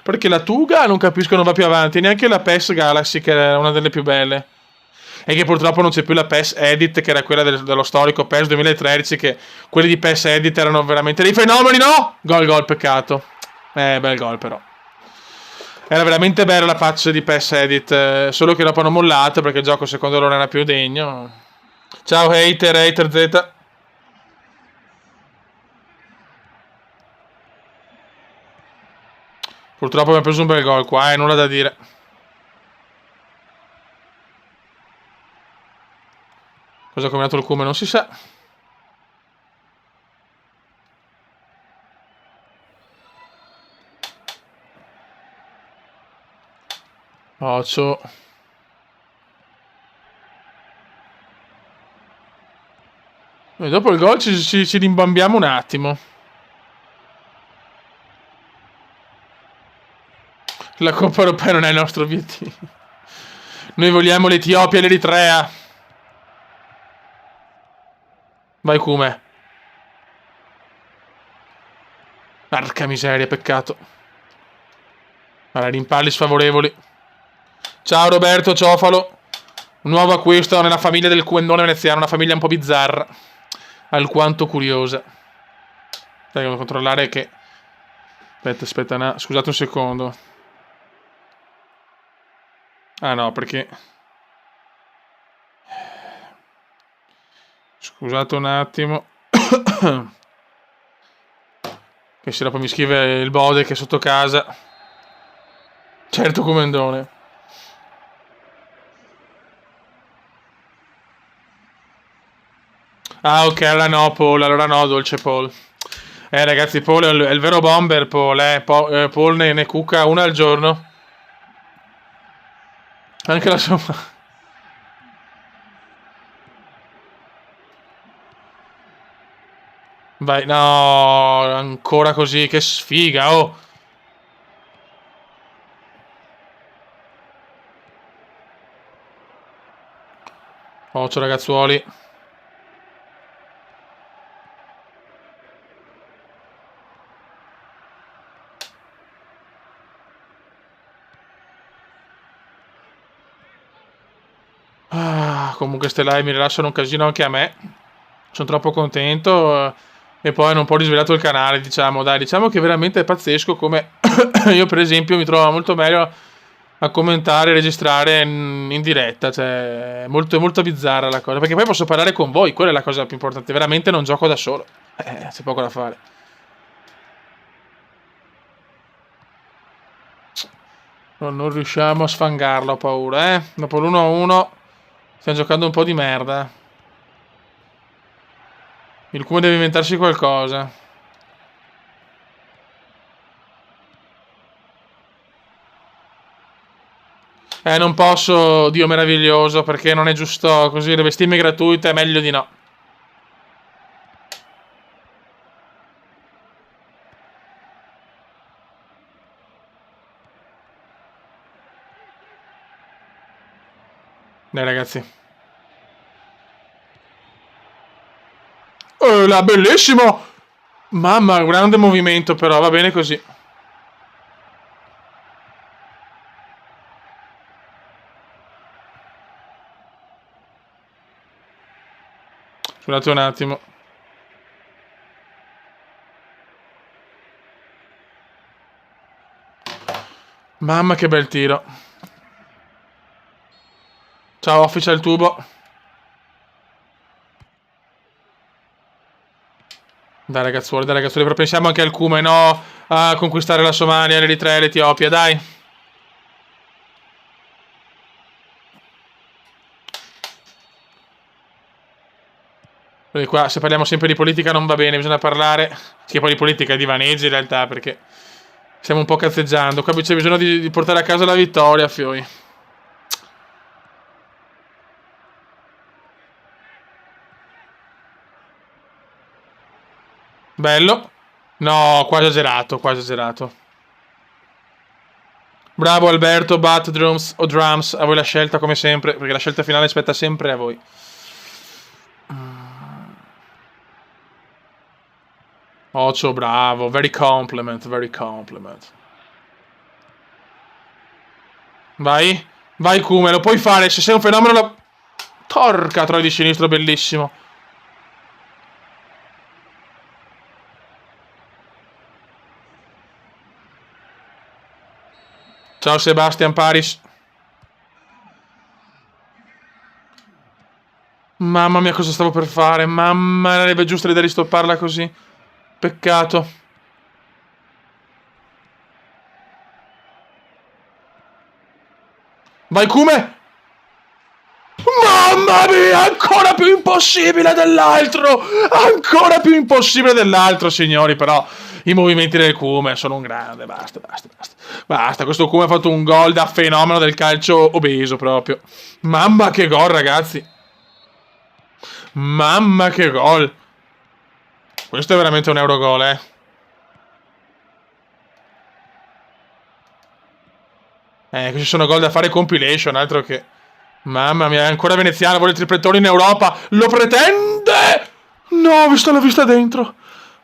Perché la Tuga non capisco, non va più avanti, neanche la PES Galaxy, che era una delle più belle. E che purtroppo non c'è più la PES Edit, che era quella dello storico PES 2013, che quelli di PES Edit erano veramente dei fenomeni, no? Gol, peccato. Bel gol però. Era veramente bella la patch di PES Edit, solo che dopo hanno mollato perché il gioco secondo loro era più degno. Ciao hater Z. Purtroppo mi ha preso un bel gol qua, nulla da dire. Cosa ha combinato il Cume non si sa. Ocio. E dopo il gol ci rimbambiamo un attimo. La Coppa Europea non è il nostro obiettivo. Noi vogliamo l'Etiopia e l'Eritrea. Vai Cume. Porca miseria, peccato. Allora, rimpalli sfavorevoli. Ciao Roberto Ciofalo. Nuovo acquisto nella famiglia del Cuendone veneziano. Una famiglia un po' bizzarra. Alquanto curiosa. Devo controllare che... Aspetta, scusate un secondo. Ah no, perché... Scusate un attimo. Che se dopo mi scrive il Bode che è sotto casa. Certo, Comendone. Ah, ok, allora no, Paul. Allora no, dolce Paul. Ragazzi, Paul è il vero bomber, Paul, Paul ne cucca una al giorno. Anche la sua... Vai, no, ancora così, che sfiga, oh. Occhio, ragazzuoli. Comunque ste live mi rilasciano un casino anche a me. Sono troppo contento. E poi hanno un po' risvegliato il canale, diciamo. Dai, diciamo che veramente è pazzesco come io, per esempio, mi trovo molto meglio a commentare e registrare in diretta. Cioè, è molto bizzarra la cosa. Perché poi posso parlare con voi, quella è la cosa più importante. Veramente non gioco da solo. C'è poco da fare. Non riusciamo a sfangarlo, ho paura, Dopo l'1-1 stiamo giocando un po' di merda. Il Cume deve inventarsi qualcosa. Non posso, Dio meraviglioso, perché non è giusto così. Le bestemmie gratuite è meglio di no. Dai, ragazzi. Là, bellissimo! Mamma, grande movimento però, va bene così. Scusate un attimo. Mamma che bel tiro. Ciao, official tubo. Dai ragazzuoli, però pensiamo anche al Cume, no? A conquistare la Somalia, l'Eritrea e l'Etiopia, dai. Quindi qua, se parliamo sempre di politica non va bene, bisogna parlare... Sì, poi di politica di vaneggi in realtà, perché... Stiamo un po' cazzeggiando. Qua c'è bisogno di portare a casa la vittoria, Fioi. Bello. No, qua esagerato, qua esagerato. Bravo Alberto, Bat, Drums o Drums. A voi la scelta come sempre, perché la scelta finale spetta sempre a voi. Ocio, bravo. Very compliment, very compliment. Vai. Vai Kume, lo puoi fare. Se sei un fenomeno... Porca troia di sinistro, bellissimo. Ciao Sebastian Paris. Mamma mia, cosa stavo per fare? Mamma, sarebbe giusto l'idea di stopparla così. Peccato. Vai Kume! Mamma mia, ancora più impossibile dell'altro! Ancora più impossibile dell'altro, signori, però i movimenti del Kume sono un grande. Basta. Basta, questo Kume ha fatto un gol da fenomeno del calcio obeso proprio. Mamma che gol, ragazzi. Mamma che gol. Questo è veramente un Eurogol, Qui ci sono gol da fare compilation, altro che... Mamma mia, ancora veneziano, vuole il triplettone in Europa. Lo pretende! No, l'ho vista dentro.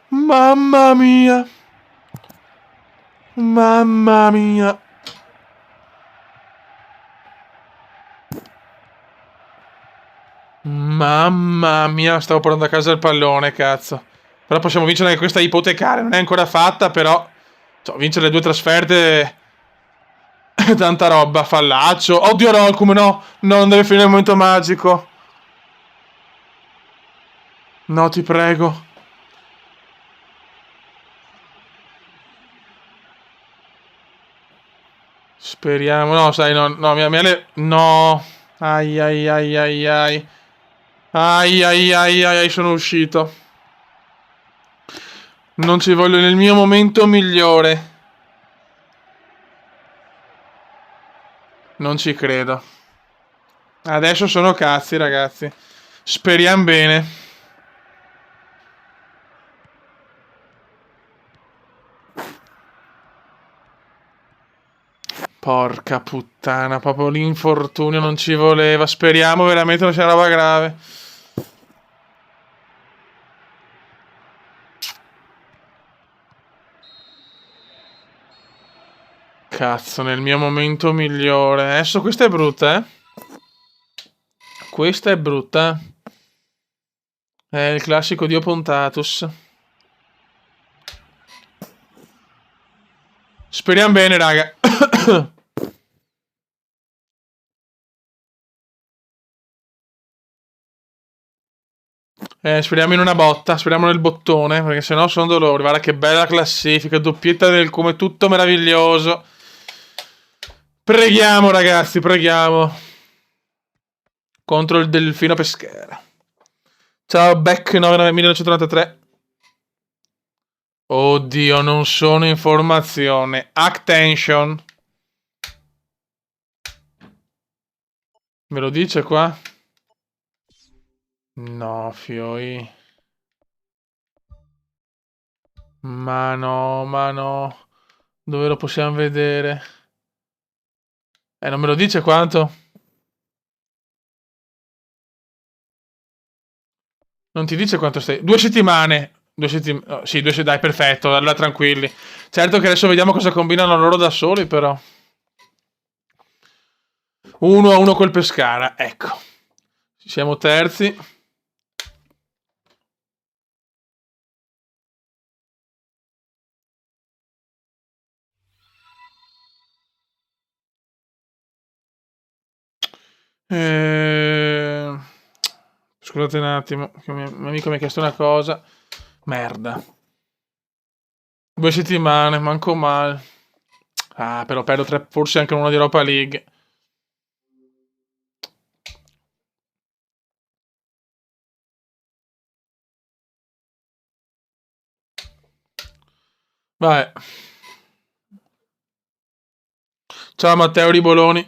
Mamma mia. Mamma mia. Mamma mia, stavo portando a casa il pallone, cazzo. Però possiamo vincere anche questa ipotecaria, non è ancora fatta, però... vincere le 2 trasferte... Tanta roba, Fallaccio. Oddio no, come no? No, non deve finire il momento magico. No, ti prego. Speriamo. No, sai, no, no, no. Ai ai ai ai ai. Ai ai ai ai ai, sono uscito. Non ci voglio nel mio momento migliore. Non ci credo. Adesso sono cazzi, ragazzi. Speriamo bene. Porca puttana, proprio l'infortunio non ci voleva. Speriamo veramente non sia una roba grave. Cazzo, nel mio momento migliore. Adesso questa è brutta, eh? Questa è brutta. È il classico Dio Pontatus. Speriamo bene, raga. Speriamo in una botta, speriamo nel bottone, perché sennò sono dolori. Guarda che bella classifica, doppietta del come tutto meraviglioso. Preghiamo, ragazzi, preghiamo. Contro il Delfino Pescara. Ciao, Beck 1993. Oddio, non sono informazione. Attention. Me lo dice qua? No, fioi. Ma no, ma no. Dove lo possiamo vedere? Non me lo dice quanto? Non ti dice quanto stai? 2 settimane. 2 settimane. Oh, sì, dai, perfetto. Allora, tranquilli. Certo che adesso vediamo cosa combinano loro da soli, però. 1-1 col Pescara. Ecco. Siamo terzi. Scusate un attimo, che un mio amico mi ha chiesto una cosa. Merda. 2 settimane, manco male. Ah, però perdo tre, forse anche una di Europa League. Vabbè. Ciao Matteo Riboloni.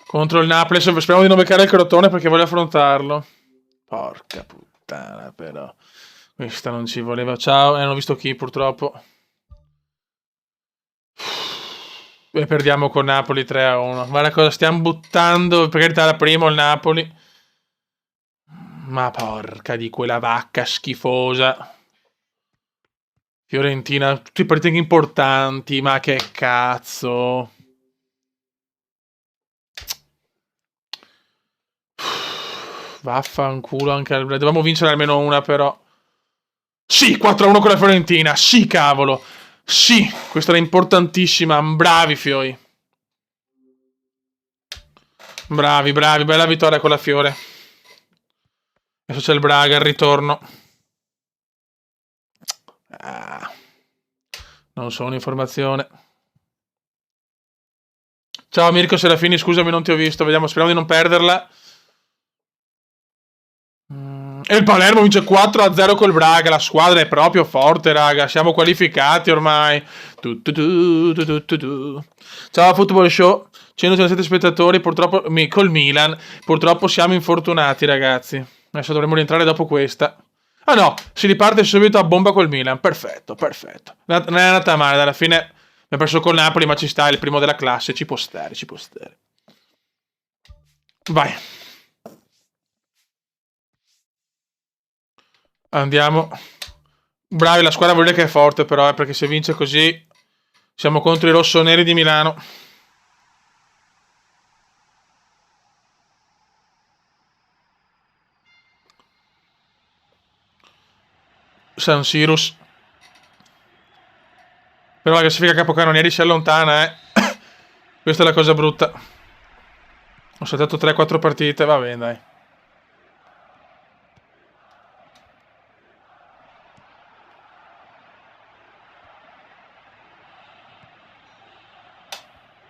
Contro il Napoli. Speriamo di non beccare il Crotone perché voglio affrontarlo. Porca puttana, però. Questa non ci voleva. Ciao, non ho visto chi purtroppo. E perdiamo con Napoli 3-1. Guarda cosa stiamo buttando. Per carità, la prima il Napoli. Ma porca di quella vacca schifosa. Fiorentina, tutti i partiti importanti. Ma che cazzo. Vaffanculo anche al... Dovevamo vincere almeno una, però. Sì, 4-1 con la Fiorentina. Sì, cavolo. Sì, questa era importantissima. Bravi, Fioi. Bravi, bravi. Bella vittoria con la Fiore. Adesso c'è il Braga, il ritorno. Ah, non so un'informazione. Ciao Mirko Serafini, scusami, non ti ho visto. Vediamo, speriamo di non perderla. E il Palermo vince 4-0 col Braga. La squadra è proprio forte, raga. Siamo qualificati ormai. Ciao Football Show. 137 spettatori. Purtroppo col Milan. Purtroppo siamo infortunati, ragazzi. Adesso dovremo rientrare dopo questa. Ah no, si riparte subito a bomba col Milan. Perfetto, perfetto. Non è andata male. Alla fine abbiamo perso col Napoli, ma ci sta. È il primo della classe. Ci può stare, ci può stare. Vai. Andiamo. Bravi, la squadra vuol dire che è forte, però, perché se vince così siamo contro i rossoneri di Milano. San Sirus. Però la classifica capocannonieri si allontana, eh. Questa è la cosa brutta. Ho saltato 3-4 partite, va bene, dai.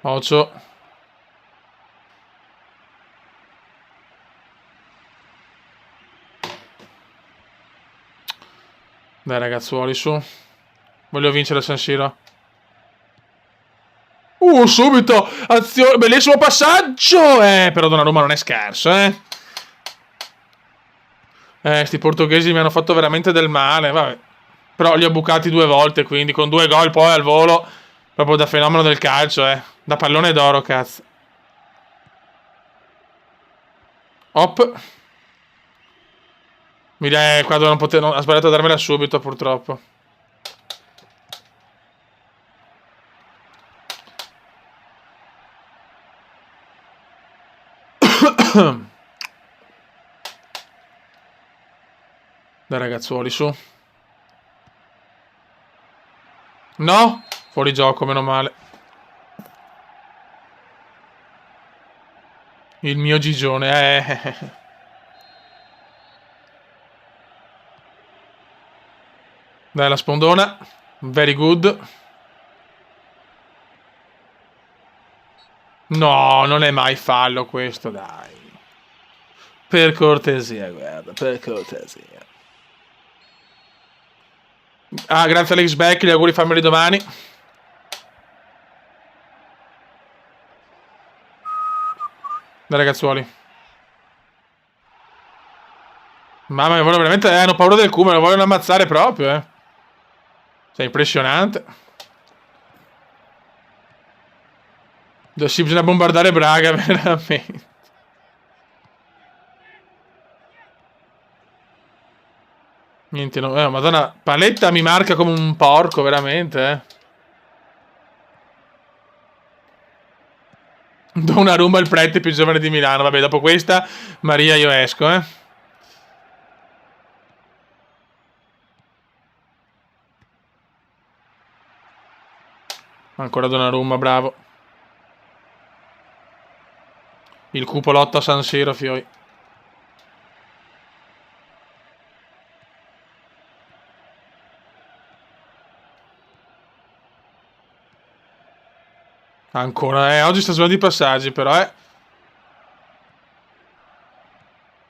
Ocio. Dai ragazzuoli, su. Voglio vincere San Siro. Subito! Azione, bellissimo passaggio! Però Donnarumma non è scarso, sti portoghesi mi hanno fatto veramente del male, vabbè. Però li ho bucati 2 volte, quindi con 2 gol poi al volo. Proprio da fenomeno del calcio, Da pallone d'oro, cazzo. Hop. Qua non potevo... Ha sbagliato a darmela subito, purtroppo. Dai ragazzuoli, su. No! Fuori gioco, meno male. Il mio Gigione, Dai, la spondona. Very good. No, non è mai fallo questo, dai. Per cortesia, guarda, per cortesia. Ah, grazie Alex Beck, gli auguri fammeli domani. Dai ragazzuoli. Mamma mia, vogliono veramente... hanno paura del cume, lo vogliono ammazzare proprio, Sei impressionante. Bisogna bombardare Braga, veramente. Niente, no. Madonna, Paletta mi marca come un porco, veramente, Donnarumma il prete più giovane di Milano. Vabbè, dopo questa, Maria, io esco, Ancora Donnarumma, bravo. Il cupolotto a San Siro, fioi. Ancora, oggi sta suonando i passaggi, però,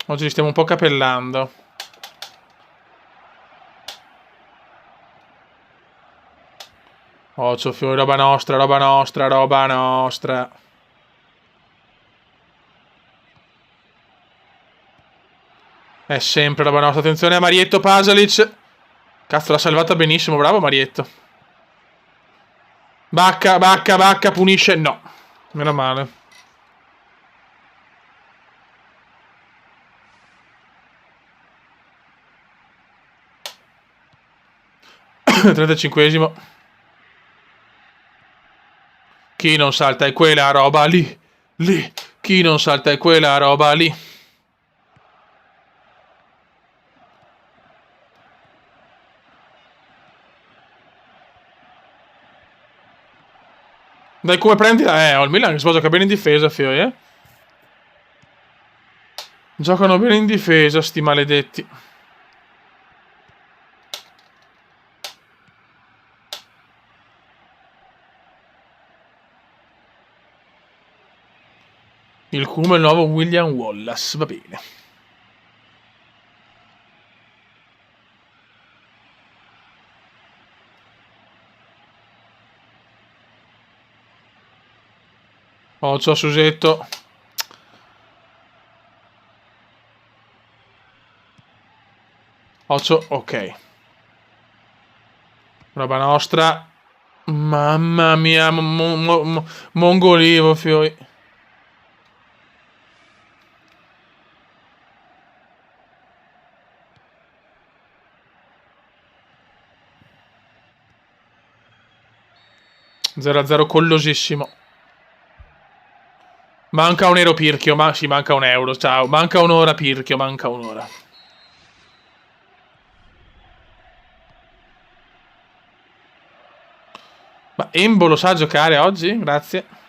Oggi li stiamo un po' capellando. Occhio, fiori, roba nostra, roba nostra, roba nostra. È sempre roba nostra. Attenzione a Marietto Pasalic. Cazzo, l'ha salvata benissimo, bravo Marietto. Bacca, bacca, bacca, punisce. No, meno male. (35esimo) Chi non salta è quella roba lì. Lì. Chi non salta è quella roba lì. Dai, come prendi? Ho il Milan che si può giocare bene in difesa, fioi, Giocano bene in difesa, sti maledetti. Il Kuma è il nuovo William Wallace, va bene. Occhio a Susetto. Occhio, ok. Roba nostra. Mamma mia, Mongolivo, fioi. (0 a 0 collosissimo). Manca un euro Pirchio, ma sì, manca un euro, ciao. Manca un'ora Pirchio, manca un'ora. Ma Embo lo sa giocare oggi? Grazie.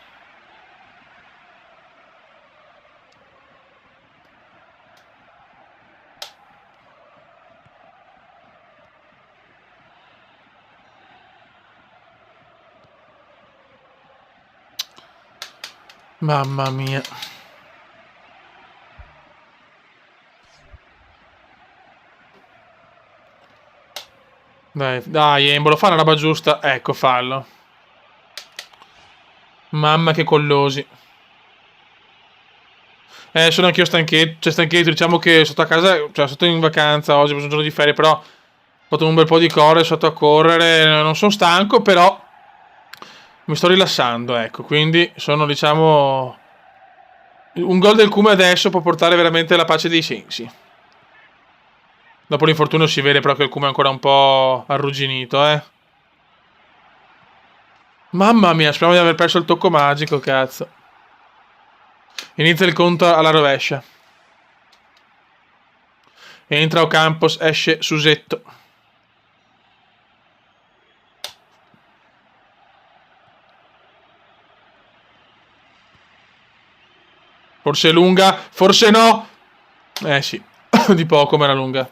Mamma mia. Dai, dai, Embolo, fa una roba giusta. Ecco, fallo. Mamma che collosi. Sono anch'io stanchetti, cioè stanchetti, diciamo che sotto a casa, cioè sotto in vacanza oggi, ho preso un giorno di ferie, però ho fatto un bel po' di correre, sotto a correre, non sono stanco, però mi sto rilassando, ecco, quindi sono, diciamo, un gol del Cume adesso può portare veramente la pace dei sensi. Dopo l'infortunio si vede però che il Cume è ancora un po' arrugginito, eh. Mamma mia, speriamo di aver perso il tocco magico, cazzo. Inizia il conto alla rovescia. Entra Ocampos, esce Susetto. Forse è lunga, forse no. Sì, di poco ma era lunga.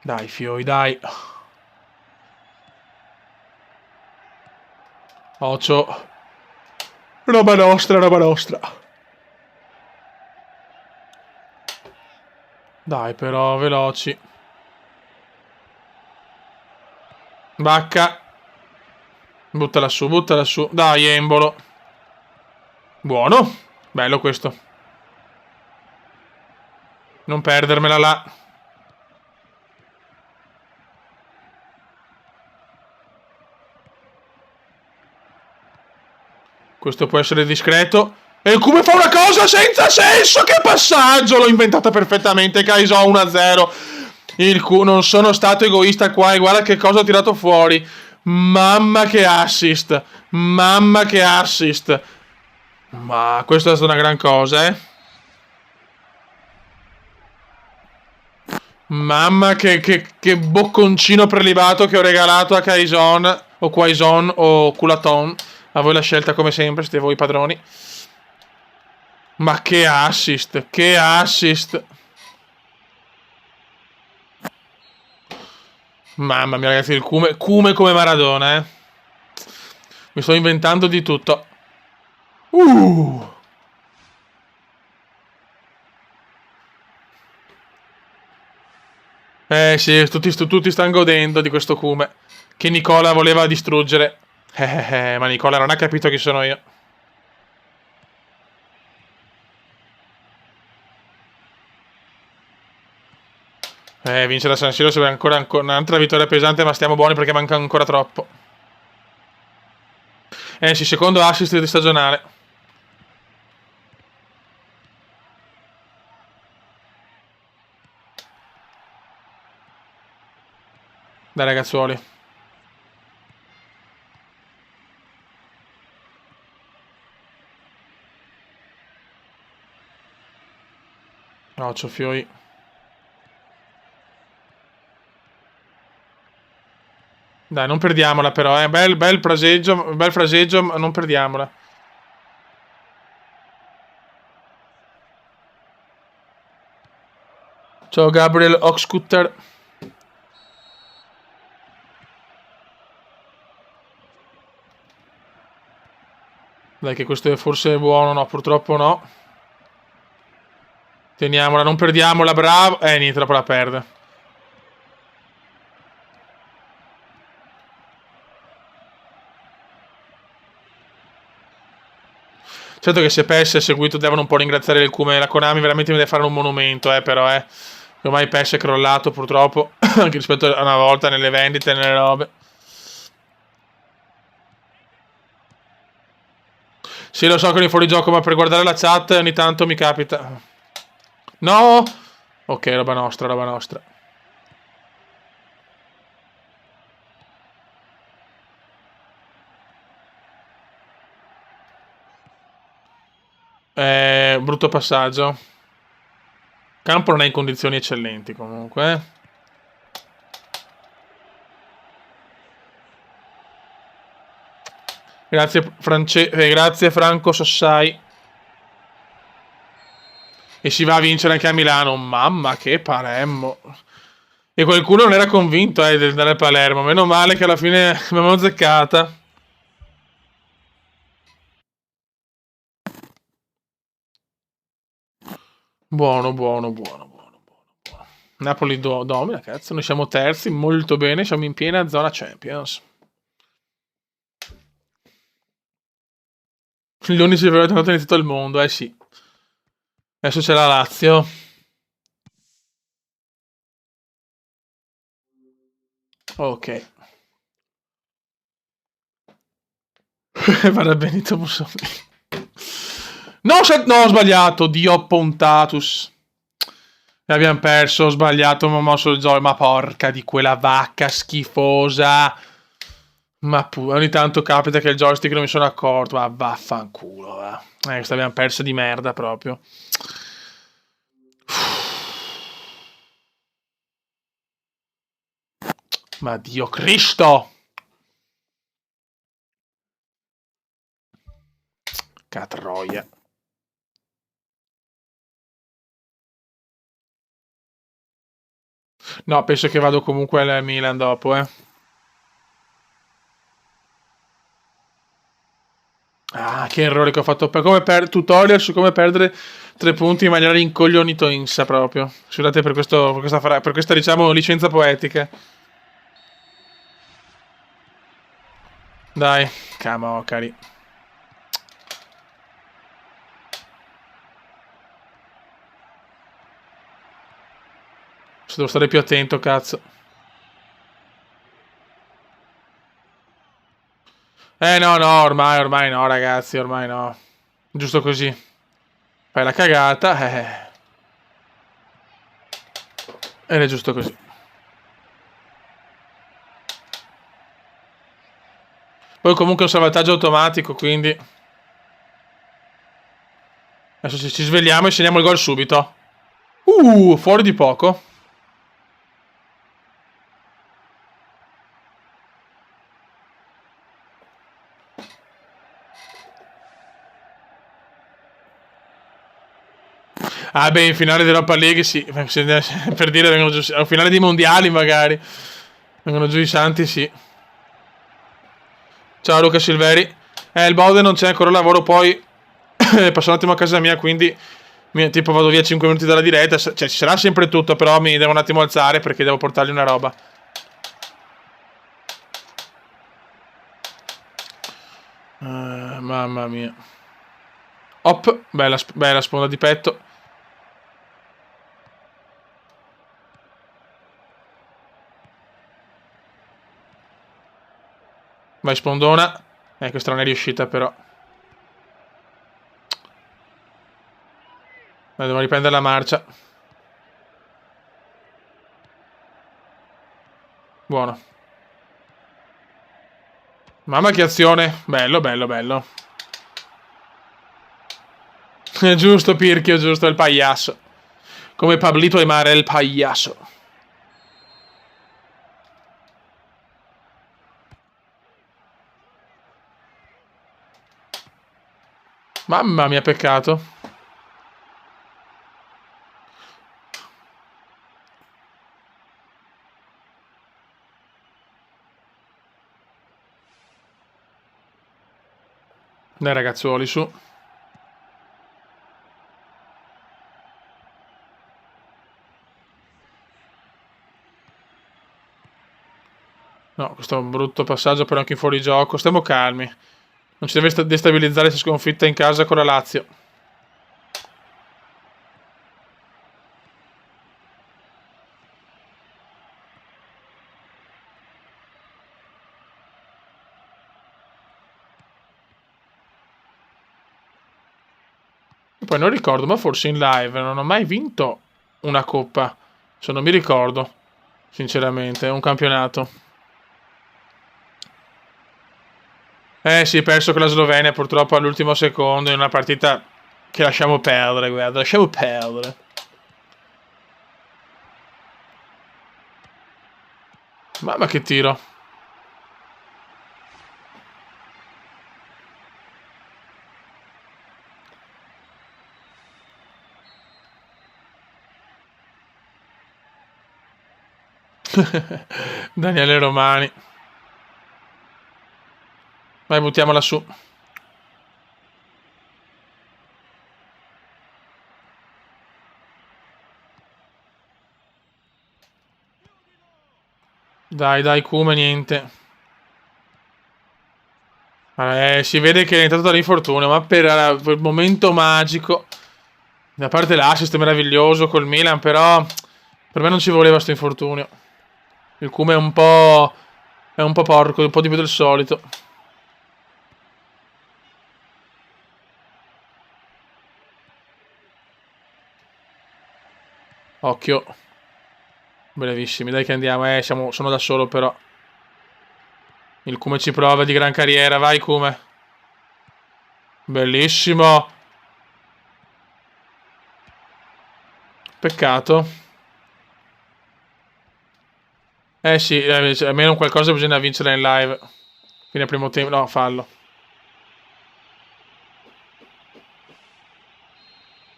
Dai, fioi, dai. Occhio. Roba nostra, roba nostra. Dai, però, veloci. Vacca. Buttala su, buttala su. Dai, Embolo. Buono. Bello questo. Non perdermela là. Questo può essere discreto. E il Cume fa una cosa senza senso. Che passaggio! L'ho inventata perfettamente. Kaiso 1-0. Non sono stato egoista qua. E guarda che cosa ho tirato fuori. Mamma che assist. Mamma che assist. Ma questa è stata una gran cosa, eh. Mamma che bocconcino prelibato che ho regalato a Kaison. O Quaison o Culaton. A voi la scelta come sempre, siete voi padroni. Ma che assist, che assist. Mamma mia ragazzi, il Cume come Maradona, eh. Mi sto inventando di tutto. Sì, tutti stanno godendo di questo Cume. Che Nicola voleva distruggere. Ma Nicola non ha capito chi sono io. Vincere a San Siro sarebbe ancora un'altra vittoria pesante, ma stiamo buoni perché manca ancora troppo. Sì, secondo assist di stagionale. Dai ragazzuoli. No, c'ho fioi. Dai, non perdiamola però, eh. Bel fraseggio, ma non perdiamola. Ciao Gabriel Oxcutter. Dai che questo è forse buono, no, purtroppo no. Teniamola, non perdiamola, bravo. Niente, dopo la perde. Certo che se PES è seguito devono un po' ringraziare il Cume. La Konami veramente mi deve fare un monumento, però, Ormai PES è crollato purtroppo, anche rispetto a una volta nelle vendite e nelle robe. Sì, lo so che è fuori gioco, ma per guardare la chat ogni tanto mi capita. No! Ok, roba nostra, roba nostra. Brutto passaggio. Campo non è in condizioni eccellenti comunque. Grazie, grazie Franco Sossai. E si va a vincere anche a Milano. Mamma che Palermo. E qualcuno non era convinto di andare a Palermo. Meno male che alla fine l'abbiamo azzeccata. Buono, buono, buono, buono, buono. Napoli domina, cazzo. Noi siamo terzi, molto bene. Siamo in piena zona Champions. L'11 febbraio è iniziato il mondo, sì. Adesso c'è la Lazio. Ok. Vada Benito Mussolini. No, ho sbagliato. Dio Pontatus. E abbiamo perso, ho sbagliato, mi ho mosso il gioco. Ma porca di quella vacca schifosa. Ma ogni tanto capita che il joystick non mi sono accorto. Ma vaffanculo, va. Questa abbiamo perso di merda proprio. Ma Dio Cristo! Catroia. No, penso che vado comunque al Milan dopo, Ah, che errore che ho fatto. Tutorial su come perdere 3 punti in maniera incoglionitoinsa proprio. Scusate per questa, diciamo, licenza poetica. Dai, camo, cari. Devo stare più attento, cazzo. No, no, ormai no, ragazzi, ormai no. Giusto così. Fai la cagata, ed è giusto così. Poi comunque è un salvataggio automatico, quindi... Adesso ci svegliamo e segniamo il gol subito. Fuori di poco. Ah beh, in finale dell'Europa League sì, per dire vengono giù, al finale dei mondiali magari, vengono giù i santi sì. Ciao Luca Silveri. Il Bode non c'è ancora lavoro, poi passo un attimo a casa mia, quindi tipo vado via 5 minuti dalla diretta, cioè ci sarà sempre tutto, però mi devo un attimo alzare perché devo portargli una roba. Mamma mia. Hop, bella sponda di petto. Vai spondona. Questa non è riuscita però. Devo riprendere la marcia. Buono. Mamma che azione. Bello, bello, bello. Giusto Pirchio, giusto il pagliasso. Come Pablito Aimar il pagliasso. Mamma mia, peccato. Dai ragazzuoli, su. No, questo è un brutto passaggio però anche in fuorigioco. Stiamo calmi. Non ci deve destabilizzare se sconfitta in casa con la Lazio. E poi non ricordo, ma forse in live non ho mai vinto una coppa. Se non mi ricordo, sinceramente, un campionato. Sì, perso con la Slovenia purtroppo all'ultimo secondo in una partita che lasciamo perdere, guarda, lasciamo perdere. Mamma che tiro. Daniele Romani. Vai, buttiamola su. Dai, dai, Kume, niente. Si vede che è entrato dall'infortunio, ma per quel momento magico. Da parte l'assist meraviglioso col Milan, però per me non ci voleva sto infortunio. Il Kume è un po'. È un po' porco, un po' di più del solito. Occhio. Bravissimi, dai che andiamo. Sono da solo però. Il Kume ci prova di gran carriera, vai Kume. Bellissimo. Peccato. Sì, almeno qualcosa bisogna vincere in live. Fine primo tempo, no, fallo.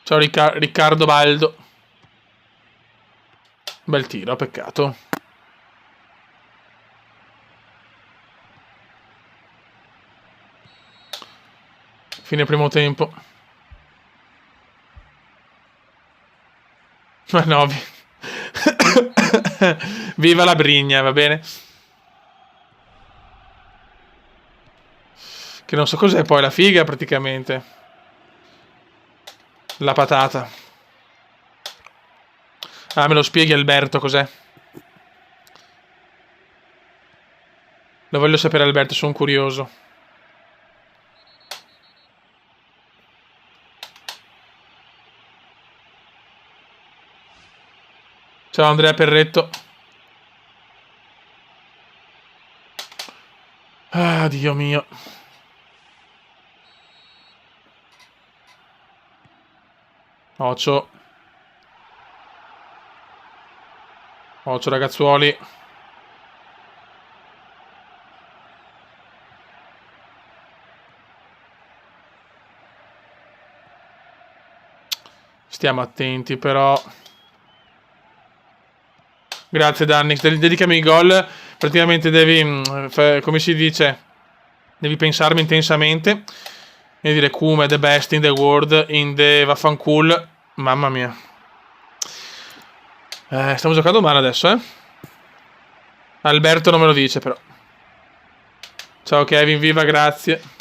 Ciao Riccardo Baldo. Bel tiro, peccato. Fine primo tempo. Ma no, viva la Brigna, va bene? Che non so cos'è poi, la figa praticamente. La patata. Ah, me lo spieghi Alberto cos'è? Lo voglio sapere Alberto, sono curioso. Ciao Andrea Perretto. Ah, Dio mio. Ocio. Ocio ragazzuoli. Stiamo attenti però. Grazie Danny, dedicami i gol. Praticamente devi, come si dice, devi pensarmi intensamente e dire Kume the best in the world, in the vaffancool. Mamma mia. Stiamo giocando male adesso, eh. Alberto non me lo dice però. Ciao Kevin, viva, grazie.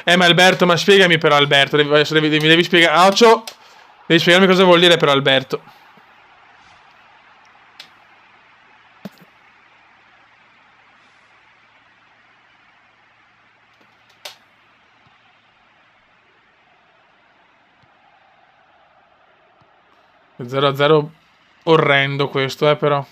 Ma Alberto, ma spiegami però Alberto, devi spiegare. Occhio! Devi spiegarmi cosa vuol dire però Alberto. È 0-0 orrendo questo, però.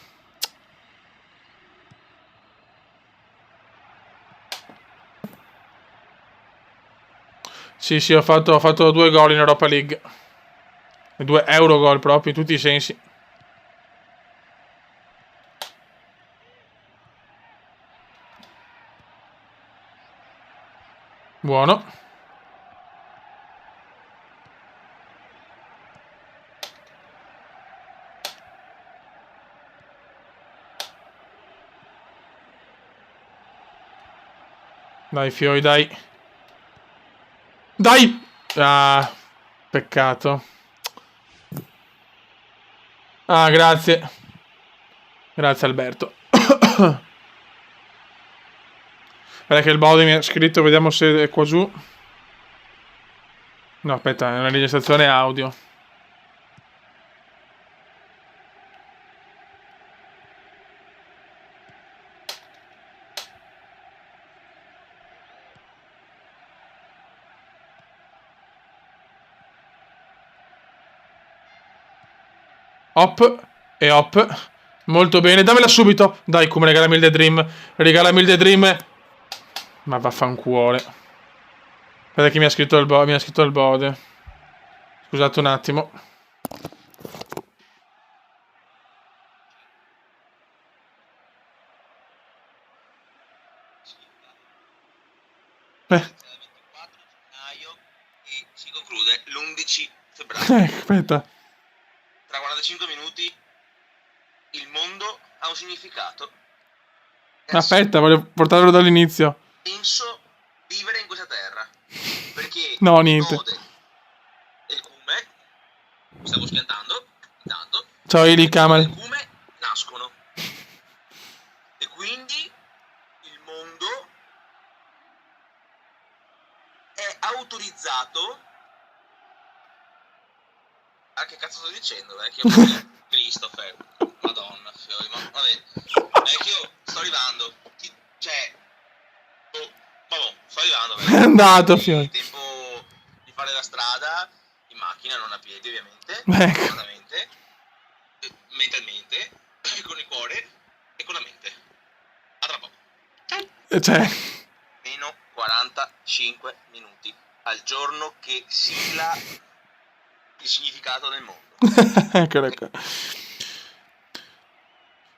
Sì, ho fatto 2 gol in Europa League. 2 euro gol proprio, in tutti i sensi. Buono. Dai, Fioi, dai. Dai! Ah, peccato. Ah, grazie. Grazie Alberto. Guarda che il Bode mi ha scritto, vediamo se è qua giù. No, aspetta, è una registrazione audio. Hop e hop. Molto bene, dammela subito. Dai, come regalami il The Dream. Regalami il The Dream. Ma vaffanculo. Guarda che mi ha scritto il Bode. Scusate un attimo. Il 24 gennaio e si conclude l'11 febbraio. Aspetta. Tra 45 minuti il mondo ha un significato. Aspetta, voglio portarlo dall'inizio. Penso vivere in questa terra. Perché No, il niente. Bode e il Cume, stavo schiantando, intanto, Ciao Eli il Camel. Cume nascono. E quindi il mondo è autorizzato. Ah, che cazzo sto dicendo, vecchio? Christopher, Madonna, fiori, ma vabbè. Vecchio, sto arrivando. Cioè, vabbè, sto arrivando, vecchio. È andato, fiori. Tempo di fare la strada in macchina, non a piedi, ovviamente. Ecco. Fortunatamente, mentalmente, con il cuore e con la mente. A tra poco. Cioè, Meno 45 minuti al giorno che sigla il significato del mondo. eccolo qua.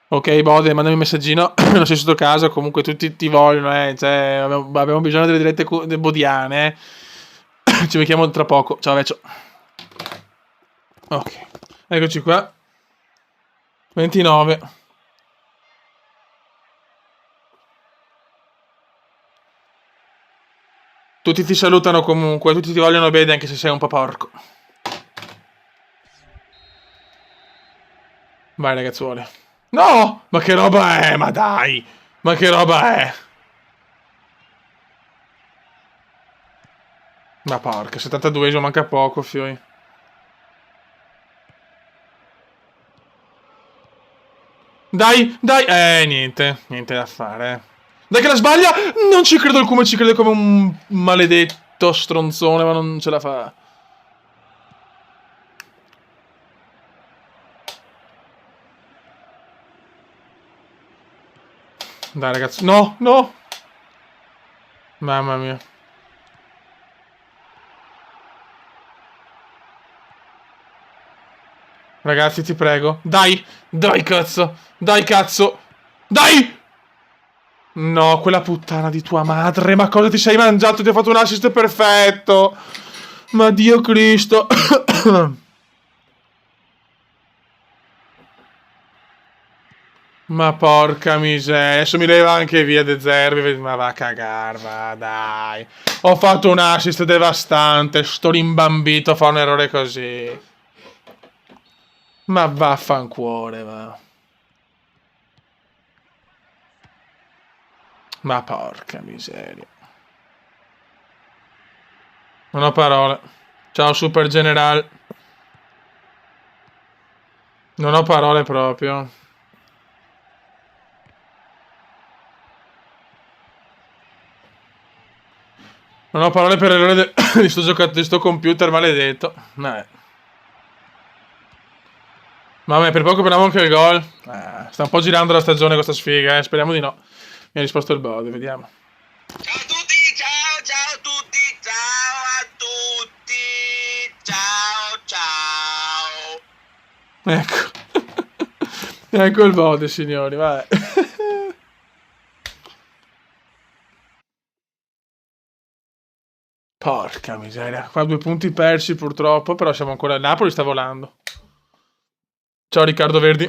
Ok, Bode, mandami un messaggino. Non sei sotto casa, comunque tutti ti vogliono, cioè, abbiamo bisogno delle dirette bodiane, Ci becchiamo tra poco. Ciao, Vecchio. Ok, eccoci qua. 29. Tutti ti salutano comunque, tutti ti vogliono bene anche se sei un po' porco. Vai ragazzuoli. No! Ma che roba è? Ma dai! Ma che roba è? Ma porca, 72esimo, manca poco, fioi. Dai, dai! Niente da fare. Dai che la sbaglia! Non ci credo, come ci crede come un maledetto stronzone, ma non ce la fa. Dai ragazzi, no, no! Mamma mia. Ragazzi, ti prego. Dai, dai cazzo, dai cazzo, dai! No, quella puttana di tua madre, ma cosa ti sei mangiato? Ti ho fatto un assist perfetto. Ma Dio Cristo. Ma porca miseria, adesso mi leva anche via De Zerbi, ma va a cagar, va, dai. Ho fatto un assist devastante, sto rimbambito a fare un errore così. Ma vaffanculo, va. Ma porca miseria. Non ho parole. Ciao Super General. Non ho parole proprio. Non ho parole per l'errore di sto computer maledetto. Vabbè, per poco prendiamo anche il gol. Sta un po' girando la stagione questa sfiga, Speriamo di no. Mi ha risposto il Bode, vediamo. Ciao a tutti, ciao a tutti, ciao a tutti, ciao. Ecco. Ecco il Bode, signori, vai. Porca miseria. Qua 2 punti persi purtroppo, però siamo ancora... Il Napoli sta volando. Ciao Riccardo Verdi.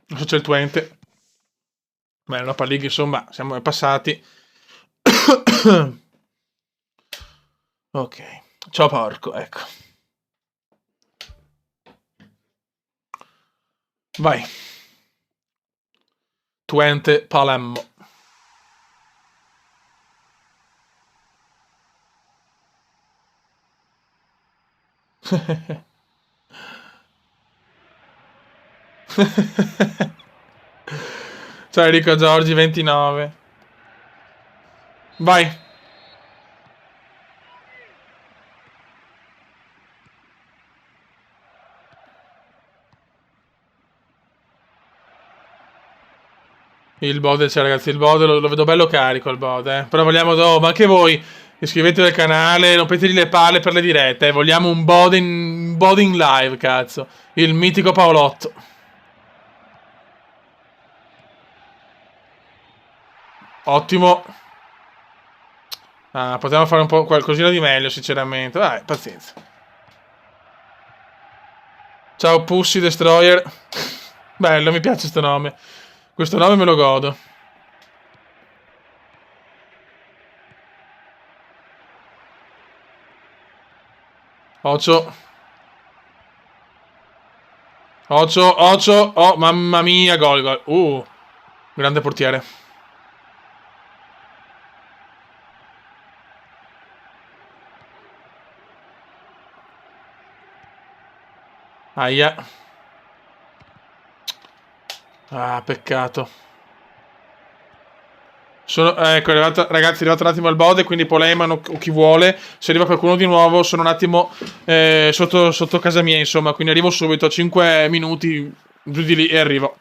Adesso c'è il Twente. Beh, Europa League, insomma, siamo passati. Ok. Ciao porco, ecco. Vai. Twente Palermo. Ciao Enrico Giorgi 29. Vai. Il Bode c'è, ragazzi, il Bode lo vedo bello carico il Bode, Però vogliamo, ma anche voi iscrivetevi al canale, rompetegli le palle per le dirette, Vogliamo un Bode in live, cazzo. Il mitico Paolotto. Ottimo. Ah, potevamo fare un po' qualcosina di meglio, sinceramente. Vai, pazienza. Ciao Pussy Destroyer. Bello, mi piace sto nome. Questo nome me lo godo. Ocio. Ocio, Ocio. Oh, mamma mia, gol, gol. Grande portiere. Aia. Ah, peccato. Ecco, ragazzi, è arrivato un attimo il bode, quindi Poleman o chi vuole. Se arriva qualcuno di nuovo, sono un attimo sotto casa mia, insomma. Quindi arrivo subito, 5 minuti giù di lì e arrivo.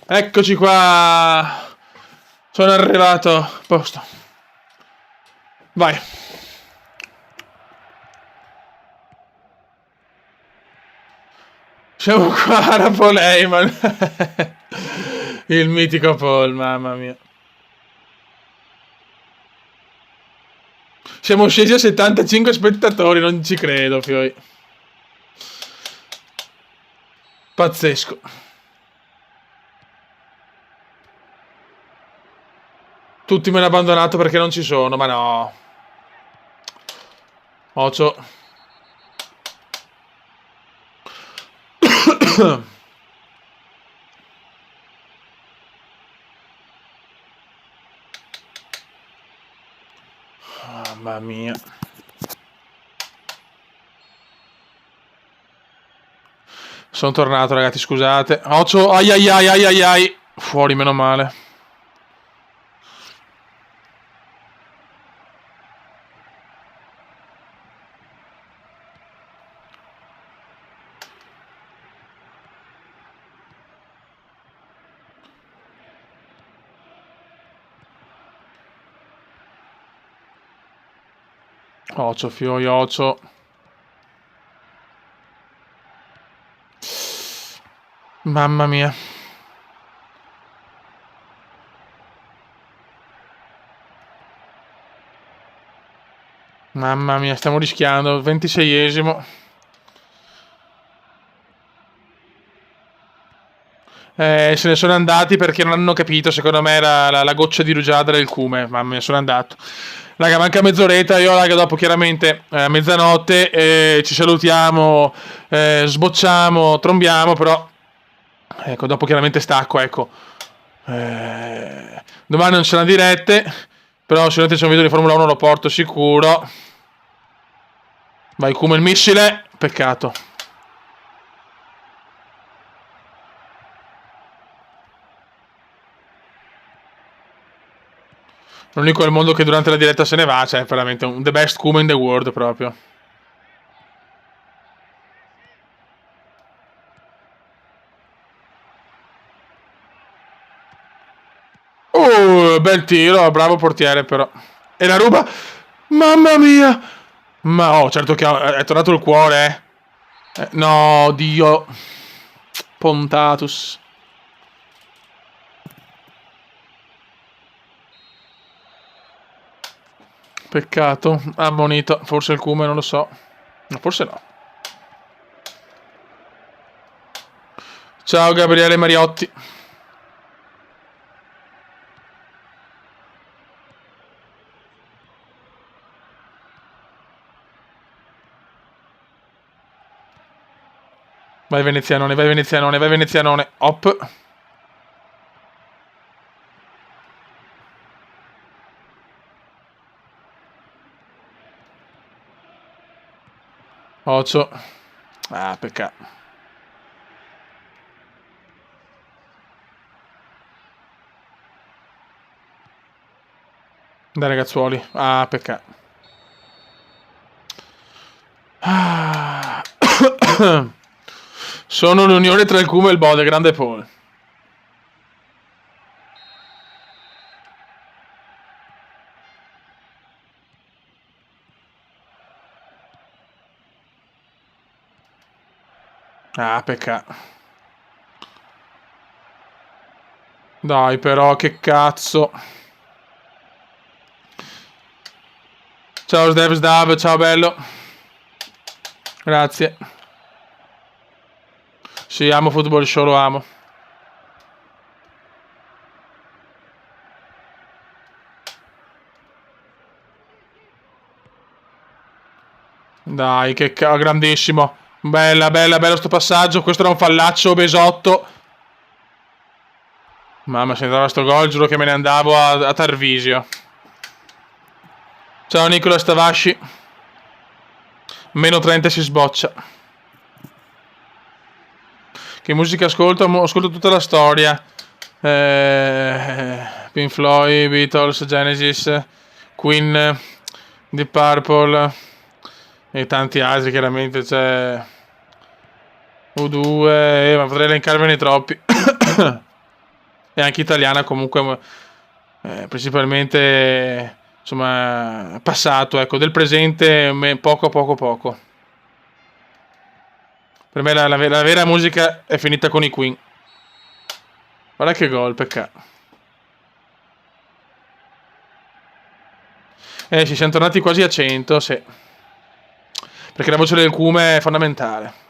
Eccoci qua. Sono arrivato a posto. Vai. Siamo qua, Rapol Heyman. Il mitico Paul, mamma mia. Siamo scesi a 75 spettatori, non ci credo, fioi. Pazzesco. Tutti me l'hanno abbandonato perché non ci sono, ma no. Ocio. Mamma mia. Sono tornato, ragazzi, scusate. Ocio, ai ai ai ai ai ai. Fuori, meno male. Ocio, fioi, ocio. Mamma mia. Mamma mia, stiamo rischiando. 26esimo. Se ne sono andati perché non hanno capito. Secondo me era la goccia di rugiada del cume. Mamma mia, sono andato. Raga, manca mezz'oretta. Io, raga, dopo chiaramente a mezzanotte ci salutiamo, sbocciamo, trombiamo. Però, ecco, dopo chiaramente stacco. Ecco, domani non ci saranno dirette. Però, sicuramente c'è un video di Formula 1, lo porto sicuro. Vai, Kume il missile. Peccato. L'unico al mondo che durante la diretta se ne va, cioè veramente un the best Kuma in the world proprio. Bel tiro, bravo portiere però. E la ruba? Mamma mia! Ma oh, certo che è tornato il cuore, eh. No, Dio. Pontatus. Peccato, ammonito. Forse il Kume, non lo so. No, forse no. Ciao Gabriele Mariotti. Vai venezianone, vai venezianone, vai venezianone. Hop. Ocio. Ah, peccato. Dai ragazzuoli. Ah, peccato. Ah. Sono l'unione tra il Kuma e il Bode, grande Paul. Ah, peccato. Dai, però, che cazzo. Ciao Sdav, ciao bello. Grazie. Sì, amo Football Show, lo amo. Dai, che grandissimo. Bella, bella, bello sto passaggio. Questo era un fallaccio besotto. Mamma, se entrava sto gol, giuro che me ne andavo a Tarvisio. Ciao Nicola Stavasci. Meno 30 si sboccia. Che musica ascolto? Ascolto tutta la storia. Pink Floyd, Beatles, Genesis, Queen, Deep Purple e tanti altri chiaramente. C'è U2, ma potrei elencarvene troppi. E anche italiana comunque, principalmente, insomma, passato, ecco, del presente poco. Per me la vera musica è finita con i Queen. Guarda che gol, peccato. Ci siamo tornati quasi a 100, sì. Perché la voce del Cume è fondamentale.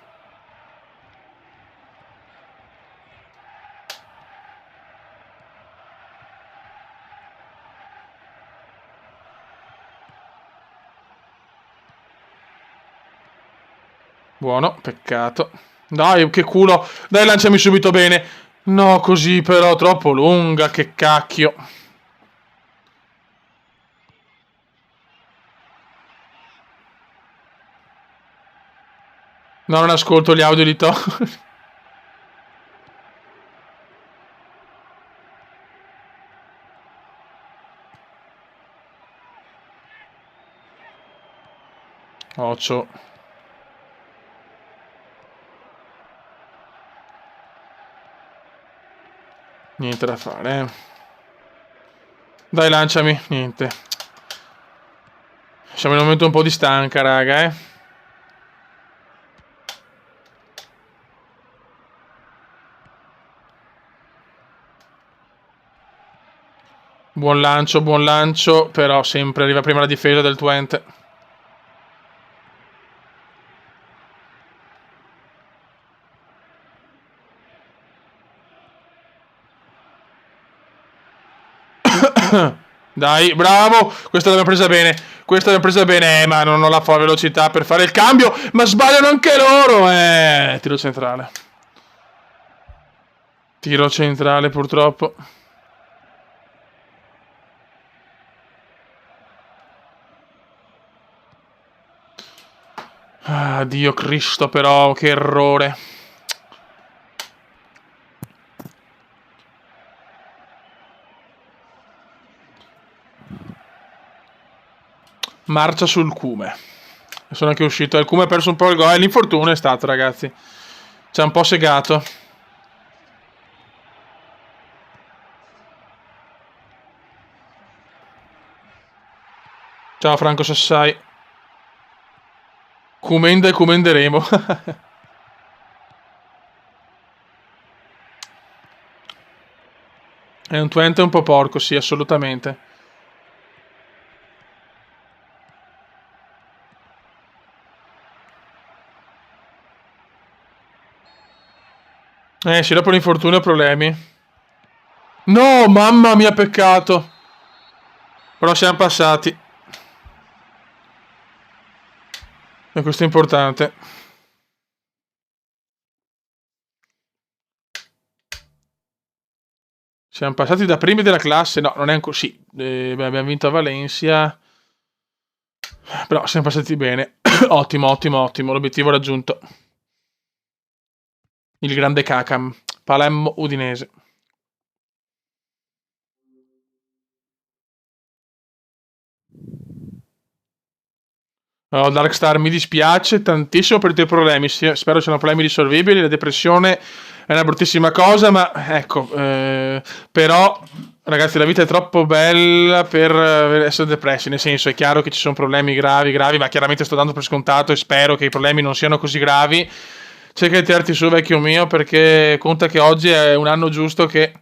Buono, peccato. Dai, che culo. Dai, lanciami subito bene. No, così però, troppo lunga, che cacchio. No, non ascolto gli audio di To. Occio. Niente da fare, Dai, lanciami. Niente. Siamo in un momento un po' di stanca, raga, buon lancio, però sempre arriva prima la difesa del Twente. Dai, bravo. Questa l'abbiamo presa bene. Ma non ho la velocità per fare il cambio. Ma sbagliano anche loro. Tiro centrale. Tiro centrale, purtroppo. Ah, Dio Cristo, però, che errore. Marcia sul Cume. Sono anche uscito. Il Cume ha perso un po' il gol. L'infortunio è stato, ragazzi. Ci ha un po' segato. Ciao Franco Sassai. Cumenda e cumenderemo. È un Twente un po' porco, sì, assolutamente. Sì, dopo l'infortunio ho problemi. No, mamma mia, peccato. Però siamo passati. E questo è importante. Siamo passati da primi della classe. No, non è ancora... Sì, abbiamo vinto a Valencia. Però siamo passati bene. Ottimo. L'obiettivo raggiunto. Il grande Cacam. Palermo Udinese. Oh, Darkstar, mi dispiace tantissimo per i tuoi problemi. Spero siano problemi risolvibili. La depressione è una bruttissima cosa, ma ecco, però, ragazzi, la vita è troppo bella per essere depressi. Nel senso, è chiaro che ci sono problemi gravi, ma chiaramente sto dando per scontato e spero che i problemi non siano così gravi. Cerca di tirarti su, vecchio mio, perché conta che oggi è un anno giusto che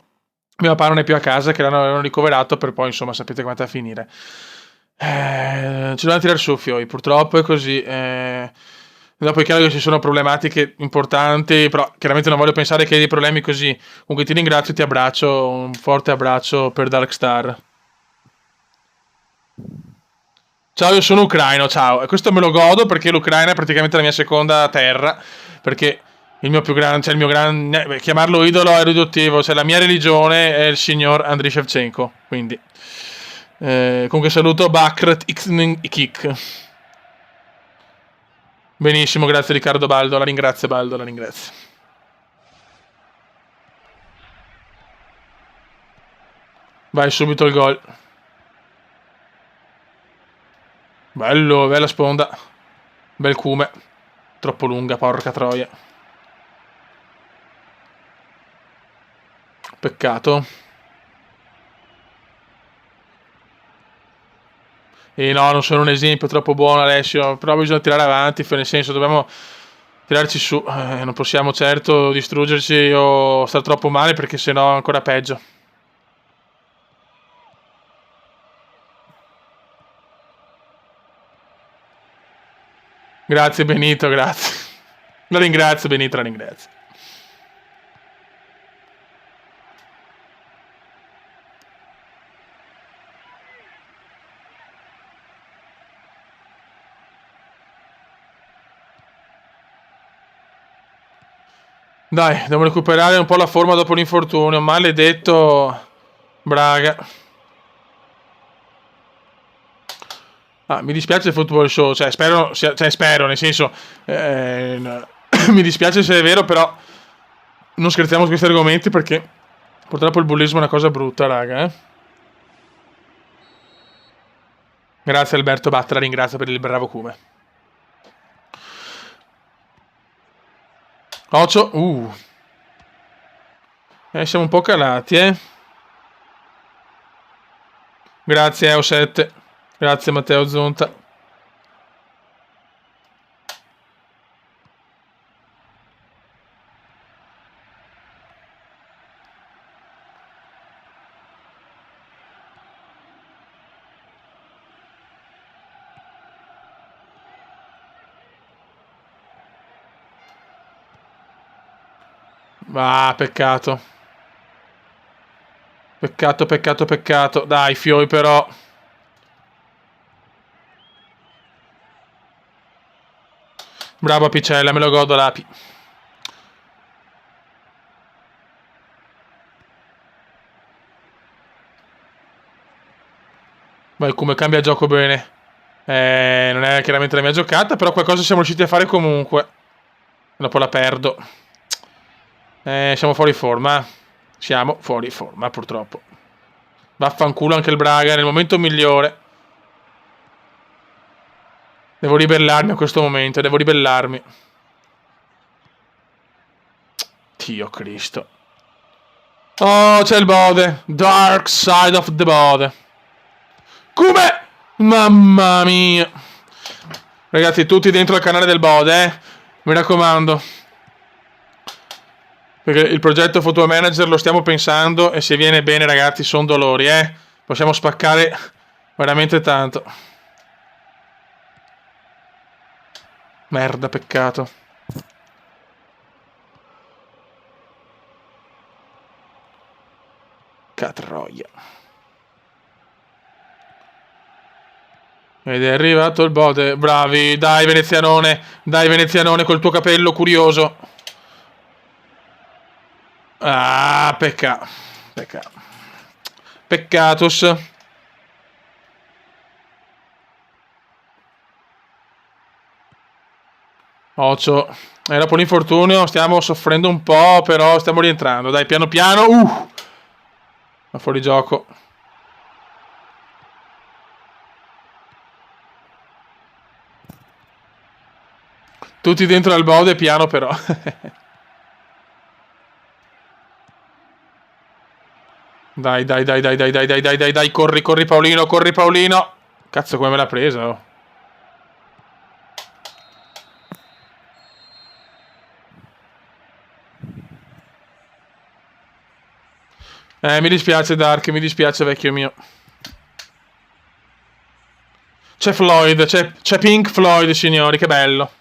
mio papà non è più a casa, che l'hanno ricoverato, per poi, insomma, sapete come andrà a finire. Ci dobbiamo tirare su, Fioi, purtroppo è così. Dopo è chiaro che ci sono problematiche importanti, però chiaramente non voglio pensare che hai dei problemi così. Comunque ti ringrazio, ti abbraccio, un forte abbraccio per Darkstar. Ciao, io sono ucraino, ciao. E questo me lo godo perché l'Ucraina è praticamente la mia seconda terra, perché il mio più grande, cioè il mio grande, chiamarlo idolo è riduttivo, cioè la mia religione è il signor Andriy Shevchenko, quindi... comunque saluto Bakrat Kik. Benissimo, grazie Riccardo Baldo, la ringrazio. Vai subito il gol. Bello, bella sponda. Bel Cume. Troppo lunga, porca troia. Peccato. E no, non sono un esempio troppo buono, Alessio. Però bisogna tirare avanti, nel senso, dobbiamo tirarci su. Non possiamo certo distruggerci o star troppo male, perché sennò è ancora peggio. Grazie Benito, grazie. La ringrazio Benito, la ringrazio. Dai, devo recuperare un po' la forma dopo l'infortunio. Maledetto Braga. Ah, mi dispiace il football show, cioè spero, nel senso, mi dispiace se è vero, però non scherziamo su questi argomenti perché purtroppo il bullismo è una cosa brutta, raga, eh. Grazie Alberto Batta, ringrazio per il bravo come. Ocio, siamo un po' calati, eh. Grazie Eo7, grazie Matteo Zonta. Ah, peccato. Peccato, peccato, peccato. Dai, Fioi però. Bravo Apicella, me lo godo l'Api. Vai, come cambia gioco bene. Non è chiaramente la mia giocata, però qualcosa siamo riusciti a fare comunque. Dopo la perdo. Siamo fuori forma. Siamo fuori forma, purtroppo. Vaffanculo anche il Braga, nel momento migliore. Devo ribellarmi a questo momento, devo ribellarmi. Dio Cristo. Oh, c'è il Bode. Dark side of the Bode. Come? Mamma mia. Ragazzi, tutti dentro il canale del Bode, eh. Mi raccomando. Perché il progetto Football Manager lo stiamo pensando e se viene bene, ragazzi, sono dolori, eh. Possiamo spaccare veramente tanto. Merda, peccato. Catroia. Ed è arrivato il Bode. Bravi, dai Venezianone col tuo capello curioso. Ah, peccato. Peccatus. Ocio. Dopo l'infortunio stiamo soffrendo un po', però stiamo rientrando. Dai, piano piano. Ma fuori gioco. Tutti dentro al Bode, piano però. Dai, corri Paolino. Cazzo, come me l'ha presa, oh. Mi dispiace Dark, mi dispiace vecchio mio. C'è Floyd, c'è Pink Floyd, signori, che bello.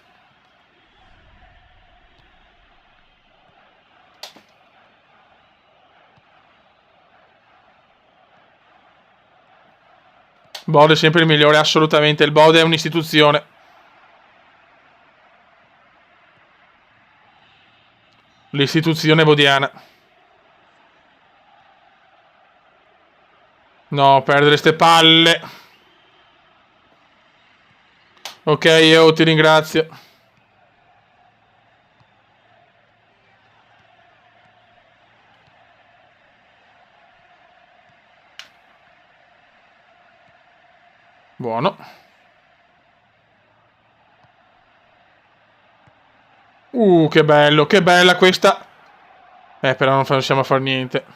Bode è sempre il migliore, assolutamente. Il Bode è un'istituzione. L'istituzione bodiana. No, perdere ste palle. Ok, io ti ringrazio. Buono. Che bello, che bella questa. Però non riusciamo a fare niente.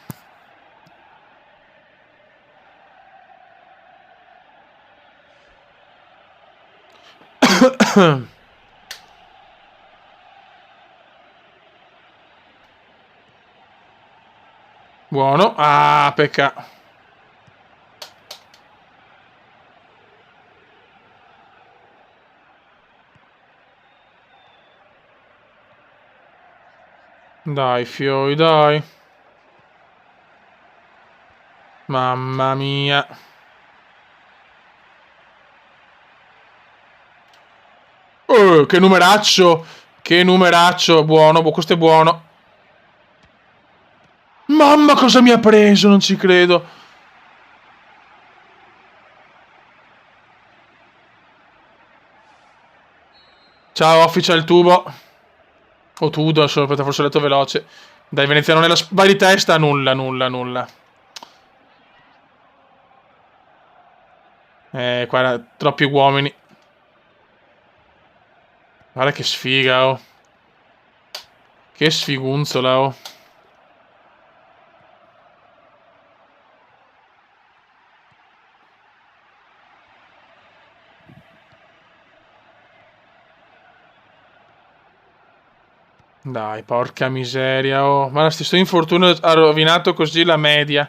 Buono. Ah, peccato. Dai, fioi, dai. Mamma mia. Che numeraccio. Che numeraccio. Buono, questo è buono. Mamma, cosa mi ha preso? Non ci credo. Ciao, officia il tubo. O tudo, aspetta, forse ho letto veloce. Dai, veneziano nella... Vai di testa. Nulla, nulla, nulla. Qua era troppi uomini. Guarda che sfiga, oh. Che sfigunzola, oh. Dai, porca miseria, oh. Ma sto infortunio ha rovinato così la media.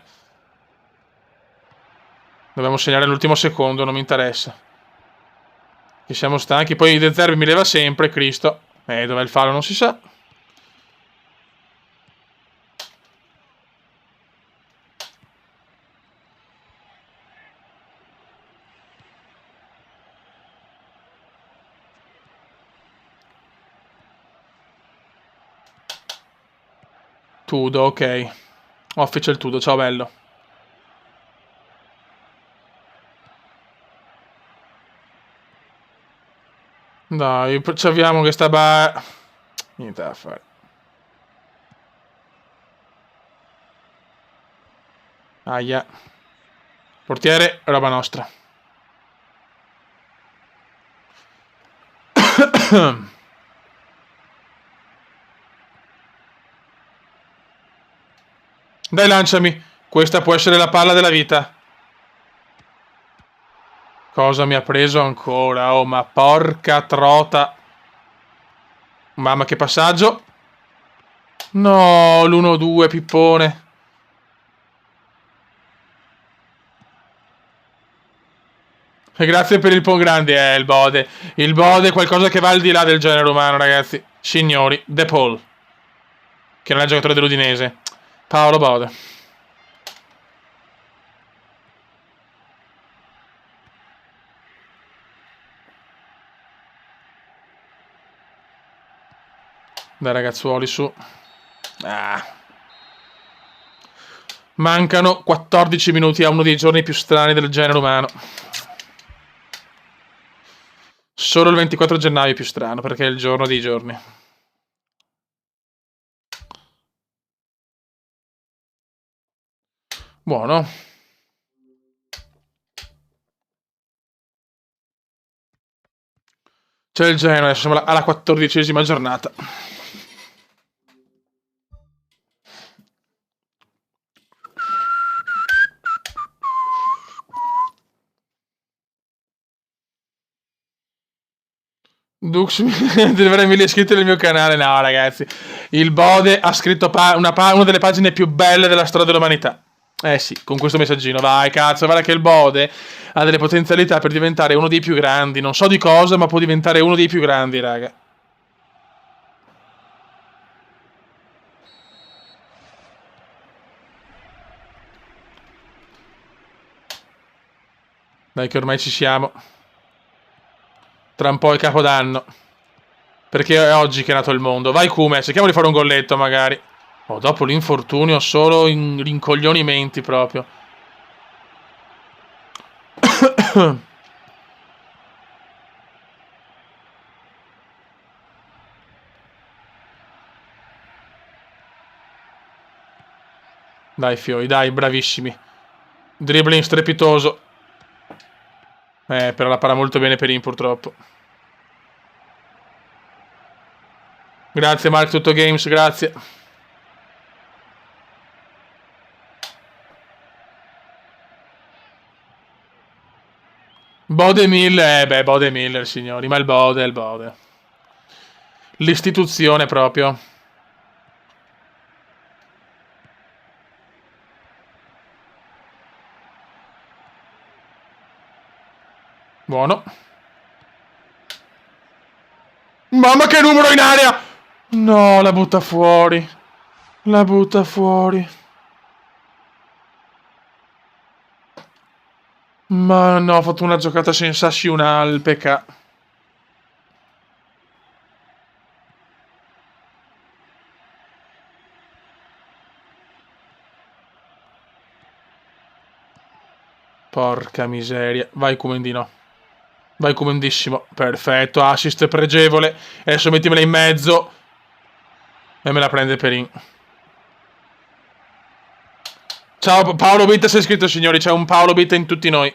Dobbiamo segnare l'ultimo secondo, non mi interessa. Che siamo stanchi. Poi De Zerbi mi leva sempre, Cristo. Dov'è il fallo? Non si sa. Tudo, ok. Official Tudo, ciao bello. Dai, ci avviamo che sta niente da fare. Aia. Portiere, roba nostra. Dai, lanciami. Questa può essere la palla della vita. Cosa mi ha preso ancora? Oh, ma porca trota. Mamma, che passaggio. No, l'1-2, pippone. E grazie per il po' grande, il Bode. Il Bode è qualcosa che va al di là del genere umano, ragazzi. Signori, De Paul. Che non è il giocatore dell'Udinese. Paolo Bode. Dai, ragazzuoli, su. Mancano 14 minuti a uno dei giorni più strani del genere umano. Solo il 24 gennaio è più strano, perché è il giorno dei giorni. Buono. C'è il Genoa, adesso siamo alla 14ª giornata. Dux deve avere 1000 iscritti nel mio canale. No, ragazzi. Il Bode ha scritto una delle pagine più belle della storia dell'umanità. Eh sì, con questo messaggino. Vai, cazzo, guarda che il Bode ha delle potenzialità per diventare uno dei più grandi. Non so di cosa, ma può diventare uno dei più grandi, raga. Dai, che ormai ci siamo. Tra un po' è Capodanno. Perché è oggi che è nato il mondo. Vai, Kume, cerchiamo di fare un golletto, magari. Oh, dopo l'infortunio, solo in rincoglionimenti proprio. Dai, fioi, dai, bravissimi. Dribbling strepitoso. Però la para molto bene Perin, purtroppo. Grazie, Mark, tutto games, grazie. Bode Miller, beh, Bode Miller, signori, ma il Bode è il Bode. L'istituzione proprio. Buono. Mamma che numero in area! No, la butta fuori. La butta fuori. Ma no, ho fatto una giocata sensazionale, peccato. Porca miseria. Vai Comendino. Vai Comendissimo. Perfetto, assist pregevole. Adesso mettimela in mezzo. E me la prende Perin. Ciao Paolo Bitta, sei iscritto signori. C'è un Paolo Bitta in tutti noi.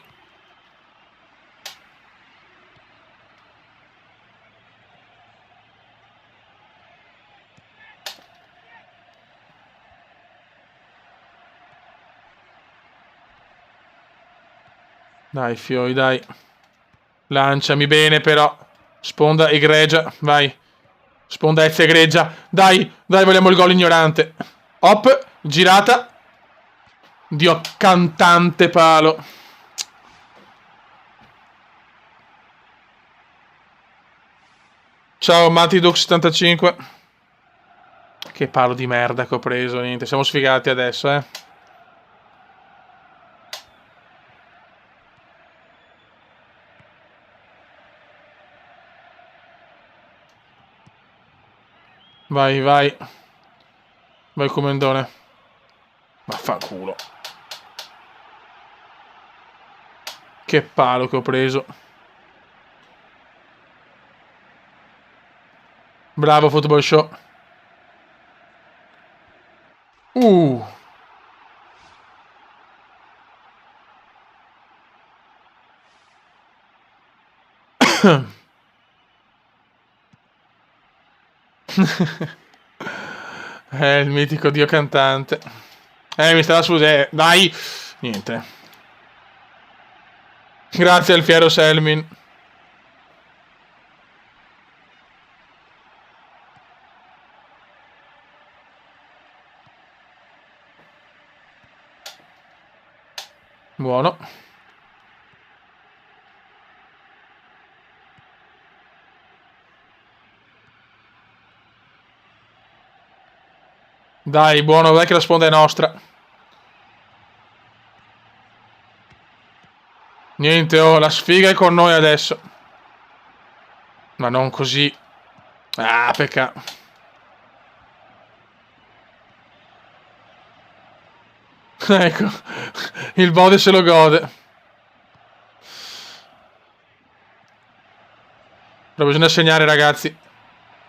Dai fioi, dai. Lanciami bene però. Sponda egregia, vai. Sponda ezza egregia. Dai, dai, vogliamo il gol ignorante. Hop, girata. Dio cantante palo. Ciao Matidux75. Che palo di merda che ho preso, niente. Siamo sfigati adesso, eh. Vai, vai. Vai Comendone. Vaffanculo. Che palo che ho preso. Bravo Football Show. Uh. Il mitico dio cantante. Mi stava su... dai. Niente. Grazie al fiero Selmin. Buono. Dai, buono, dai che la sponda è nostra. Niente, oh, la sfiga è con noi adesso. Ma non così. Ah, peccato. Ecco, il Bode se lo gode. Però bisogna segnare, ragazzi.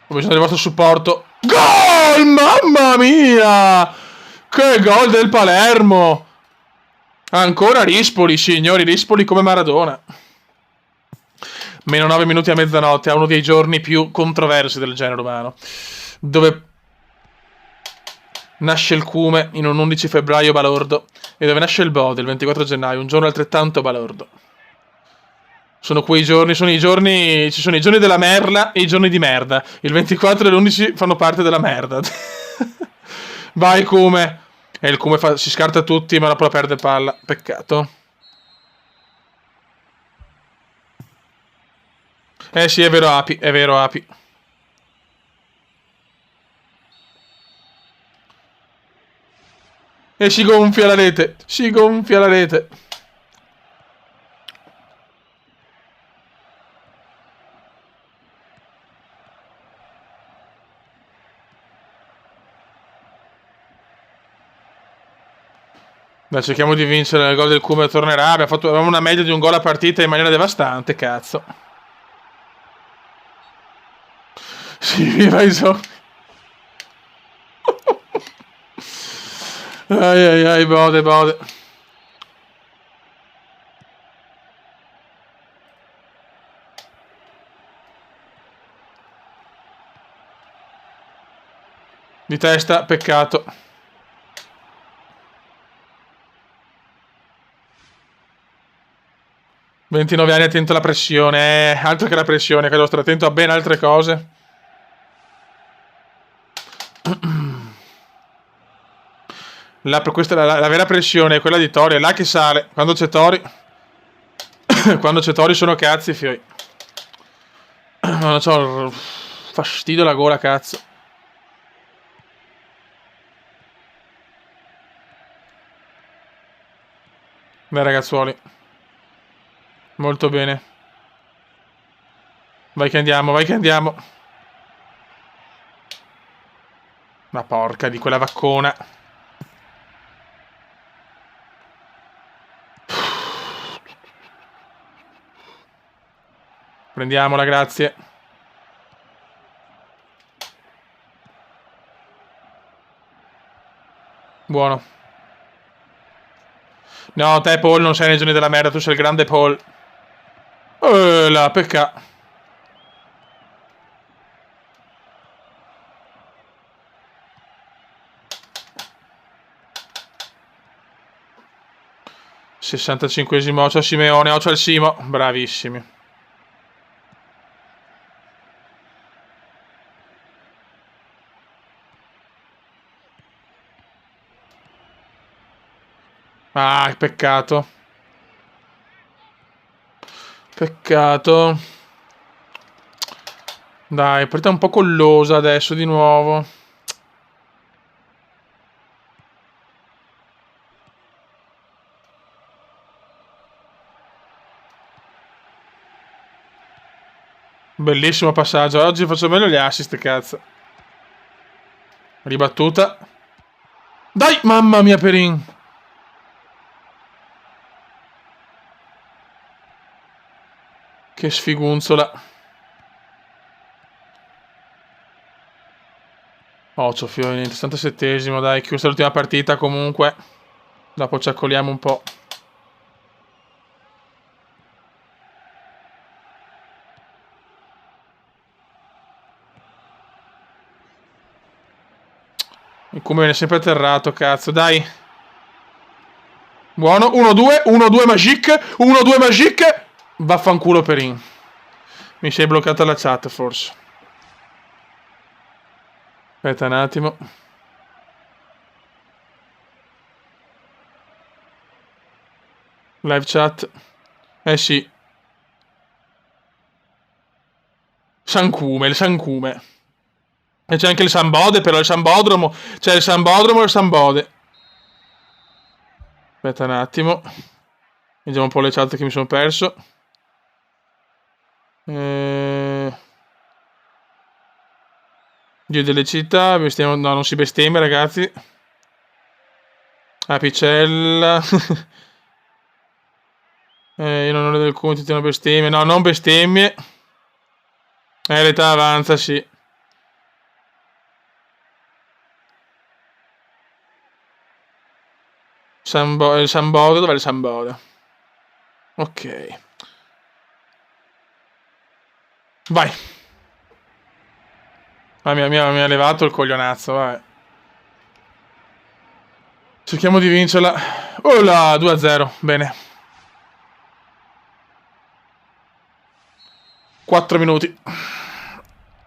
Ho bisogno del vostro supporto. Gol! Mamma mia! Che gol del Palermo! Ancora Rispoli, signori. Rispoli come Maradona. Meno 9 minuti a mezzanotte, a uno dei giorni più controversi del genere umano. Dove nasce il Cume in un 11 febbraio balordo. E dove nasce il Bode il 24 gennaio, un giorno altrettanto balordo. Sono quei giorni, sono i giorni, ci sono i giorni della merla e i giorni di merda. Il 24 e l'11 fanno parte della merda. Vai Cume. E il Cume si scarta tutti, ma dopo la perde palla. Peccato. Sì, è vero Api, è vero Api. E si gonfia la rete, si gonfia la rete. Dai, cerchiamo di vincere, il gol del Cume tornerà. Avevamo una media di un gol a partita in maniera devastante, cazzo. Sì, viva i so. Ai ai ai, Bode, Bode. Di testa, peccato. 29 anni, attento alla pressione. Altro che la pressione, che devo stare attento a ben altre cose. Questa è la vera pressione, è quella di Tori. È là che sale. Quando c'è Tori... Quando c'è Tori sono cazzi, fioi. Non c'ho fastidio alla gola, cazzo. Beh, ragazzuoli. Molto bene. Vai che andiamo, vai che andiamo. Ma porca di quella vaccona. Prendiamola, grazie. Buono. No, te Paul non sei nei giorni della merda, tu sei il grande Paul. La pecca. ...65esimo, Ocio Simeone, Ocio al Simo. Bravissimi. Ah, peccato. Peccato. Dai, partita un po' collosa adesso di nuovo. Bellissimo passaggio. Oggi faccio meglio gli assist, cazzo. Ribattuta. Dai, mamma mia, Perin. Che sfigunzola. Ocio, Fiori, 67esimo, dai, questa è l'ultima partita comunque. Dopo ci accoliamo un po'. Il Cume viene sempre atterrato, cazzo, dai. Buono, 1-2, 1-2 Magic, 1-2 Magic. Vaffanculo Perin. Mi sei bloccata la chat, forse. Aspetta un attimo. Live chat. Eh sì. Sancume, il Sancume. E c'è anche il Sambode, però il Sambodromo. C'è il Sambodromo e il Sambode. Aspetta un attimo. Vediamo un po' le chat che mi sono perso. Dio delle città. No, non si bestemmia, ragazzi. Apicella. Io non ho del conto, ti bestemmie. No, non bestemmie. L'età avanza, sì. Il Sambode, dov'è il Sambode? Ok. Vai. Ah, mi ha levato il coglionazzo, vai. Cerchiamo di vincerla. Oh là, 2-0, bene. 4 minuti.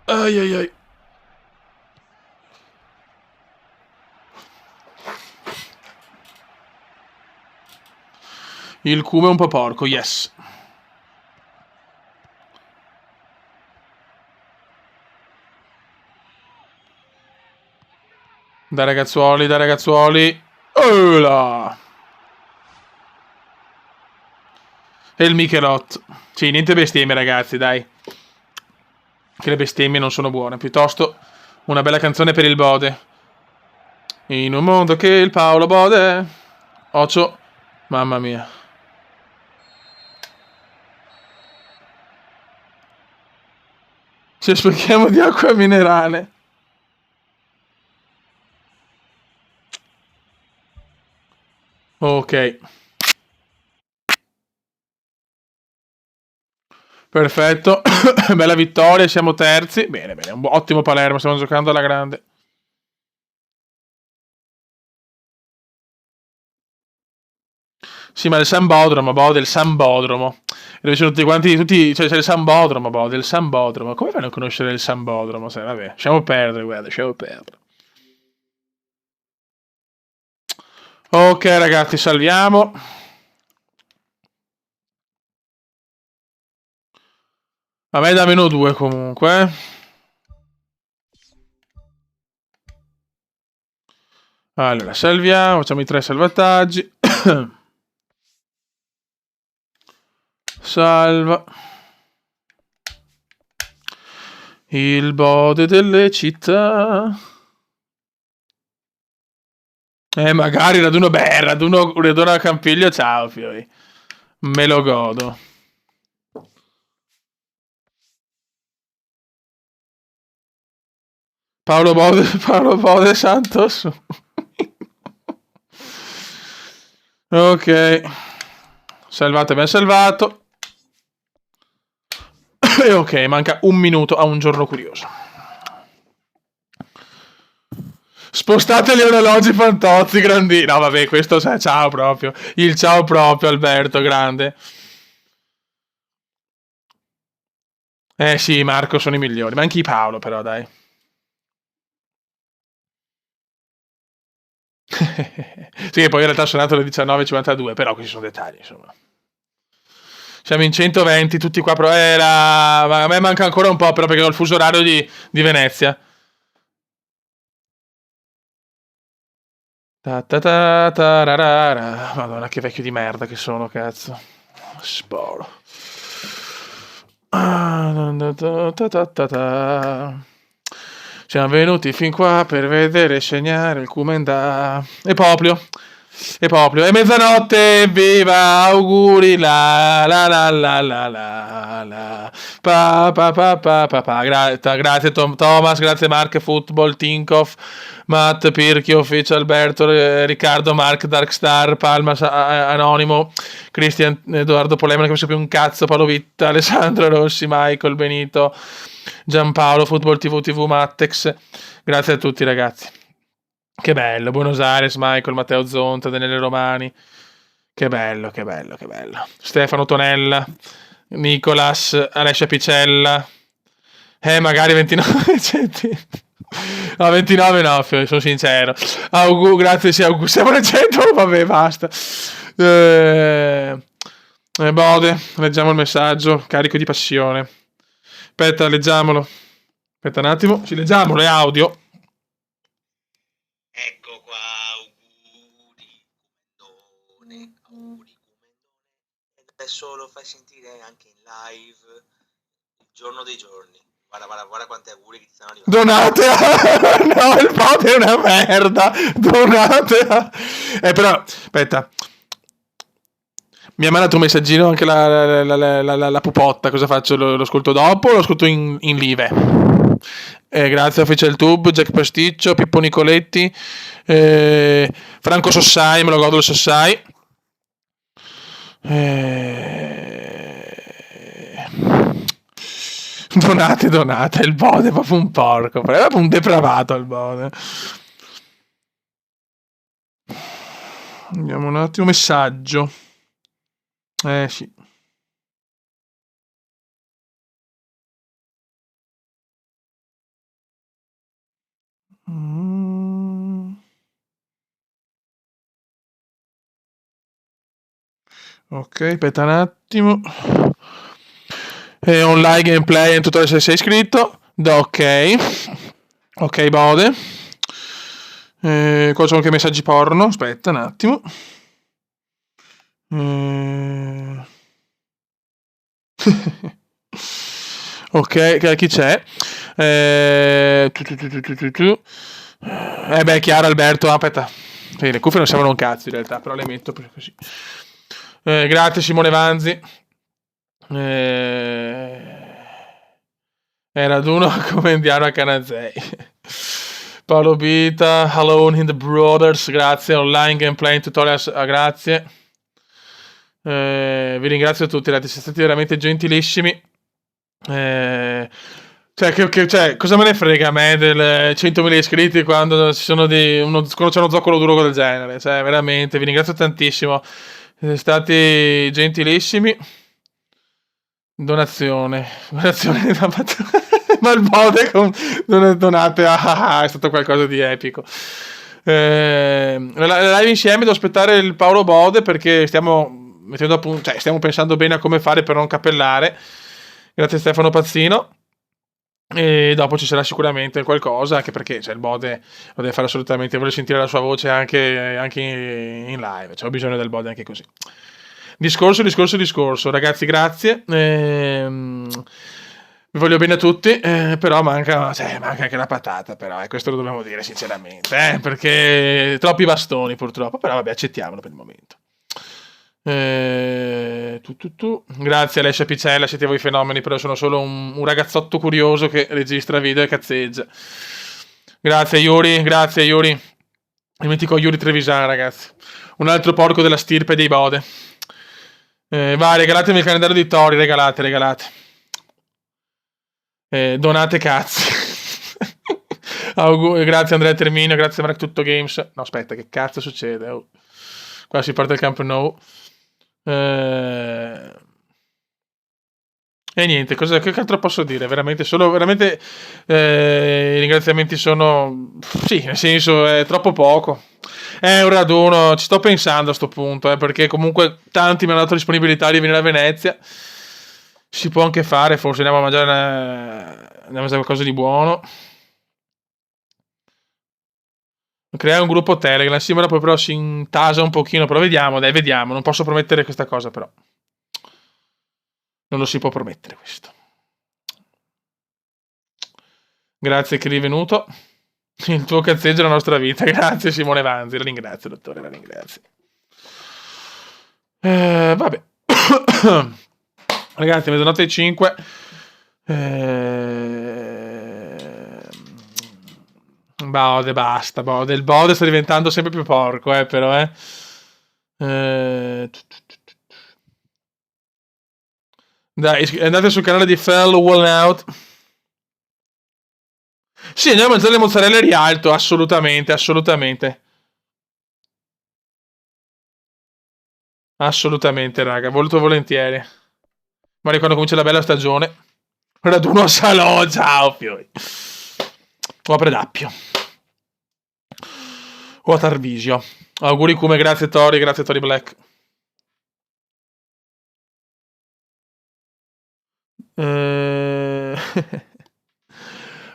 Ai ai ai. Il Cume è un po' porco, yes. Dai ragazzuoli, dai ragazzuoli. Oh là. E il Michelot. Sì, niente bestemmie, ragazzi, dai. Che le bestemmie non sono buone. Piuttosto una bella canzone per il Bode. In un mondo che il Paolo Bode. Ocio. Mamma mia. Ci sprechiamo di acqua minerale. Ok. Perfetto. Bella vittoria, siamo terzi. Bene, bene. Un ottimo Palermo, stiamo giocando alla grande. Sì, ma il Sambodromo, Bode, il Sambodromo. dove sono tutti quanti, cioè c'è il Sambodromo, del Sambodromo. Come fanno a conoscere il Sambodromo? Vabbè, lasciamo perdere, guarda, lasciamo perdere. Ok, ragazzi, salviamo. A me da -2 comunque. Allora, salviamo, facciamo i 3 salvataggi. Salva. Il bode delle città. Magari raduno a Campiglio, ciao, fioi. Me lo godo. Paolo Bode Santos. Ok. Salvato, abbiamo salvato. E ok, manca un minuto a un giorno curioso. Spostate gli orologi Fantozzi, grandi. No, vabbè, questo ciao proprio. Il ciao proprio, Alberto, grande. Sì, Marco, sono i migliori. Ma anche i Paolo, però, dai. Sì, poi in realtà sono nato alle 19:52, però questi sono dettagli, insomma. Siamo in 120, tutti qua, però a me manca ancora un po', però, perché ho il fuso orario di Venezia. Madonna, che vecchio di merda che sono, cazzo. Sporo. Siamo venuti fin qua per vedere segnare il Cumendà. E proprio. È mezzanotte, viva, auguri, la la la la la la la. Grazie Thomas, grazie Mark Football, Tinkoff, Matt, Pirchio, Officio, Alberto, Riccardo, Mark, Darkstar, Palma, Anonimo, Cristian, Edoardo Polema, che non so più un cazzo, Paolo Vitta, Alessandro Rossi, Michael, Benito, Giampaolo, Football TV, Mattex. Grazie a tutti, ragazzi. Che bello, Buenos Aires, Michael, Matteo Zonta, Daniele Romani. Che bello. Stefano Tonella, Nicolas, Alessia Picella. Magari 29 No, 29 no, sono sincero. Grazie, sì, siamo nel centro, vabbè, basta. Bode, leggiamo il messaggio, carico di passione. Aspetta, leggiamolo. Aspetta un attimo, ci leggiamolo, è audio. Ecco qua, auguri, e adesso lo fai sentire anche in live il giorno dei giorni. Guarda quanti auguri che ti stanno arrivando. Donate! No, il bot è una merda! Donate! Però, aspetta. Mi ha mandato un messaggino anche la pupotta. Cosa faccio? Lo ascolto dopo o lo ascolto in live? Grazie a Official Tube, Jack Pasticcio, Pippo Nicoletti, Franco Sossai, me lo godo il Sossai. Donate, il bode è proprio un porco, è proprio un depravato il bode. Andiamo un attimo, messaggio. Sì. Ok, aspetta un attimo. Online gameplay in tutorial se sei iscritto. Ok, bode. Qua sono anche messaggi porno. Aspetta un attimo. Ok, chi c'è? Chiaro Alberto. Aspetta. Le cuffie non servono un cazzo in realtà, però le metto così. Grazie Simone Vanzi. Era uno come Indiano a Canazei. Paolo Bita, Alone in the Brothers, grazie. Online gameplay tutorials, grazie. Vi ringrazio tutti, siete stati veramente gentilissimi. Cioè, cosa me ne frega a me del 100.000 iscritti quando ci sono quando c'è uno zoccolo duro del genere? Cioè, veramente, vi ringrazio tantissimo. Siete stati gentilissimi. Donazione ma il bode donate, è stato qualcosa di epico. La live insieme, devo aspettare il Paolo Bode perché stiamo mettendo a punto, cioè stiamo pensando bene a come fare per non cappellare. Grazie a Stefano Pazzino. E dopo ci sarà sicuramente qualcosa, anche perché il Bode lo deve fare assolutamente, vuole sentire la sua voce anche in live, cioè ho bisogno del Bode anche così. Discorso, ragazzi, grazie. Vi voglio bene a tutti, però manca anche la patata, però, questo lo dobbiamo dire sinceramente, perché troppi bastoni purtroppo, però vabbè, accettiamolo per il momento. Grazie Alessia Picella, siete voi fenomeni, però sono solo un ragazzotto curioso che registra video e cazzeggia. Grazie Yuri. Dimentico Yuri Trevisan, ragazzi. Un altro porco della stirpe dei Bode. Vai, regalatemi il calendario di Tori, regalate. Donate cazzi. Grazie Andrea Terminio, grazie Mark Tutto Games. No, aspetta, che cazzo succede? Oh. Qua si parte il Camp Nou. E niente, che altro posso dire? Veramente i ringraziamenti sono, sì, nel senso è troppo poco. È un raduno, ci sto pensando a sto punto, perché comunque tanti mi hanno dato disponibilità di venire a Venezia. Si può anche fare, forse andiamo a mangiare qualcosa di buono. Creare un gruppo Telegram, sì, ma poi però si intasa un pochino, però vediamo, non posso promettere questa cosa, però non lo si può promettere questo. Grazie che eri venuto. Il tuo cazzeggio è la nostra vita. Grazie Simone Vanzi, la ringrazio dottore, la ringrazio. Vabbè. Ragazzi, mezzanotte e 5. Bode, basta, Bode. Il Bode sta diventando sempre più porco, però, Dai, andate sul canale di Fell Wall Out. Sì, andiamo a mangiare le mozzarelle Rialto, assolutamente. Assolutamente, raga, molto volentieri. Magari quando comincia la bella stagione. Raduno a Salò, ciao, Fiori. O a Predappio. O a Tarvisio. Auguri come, grazie Tori Black.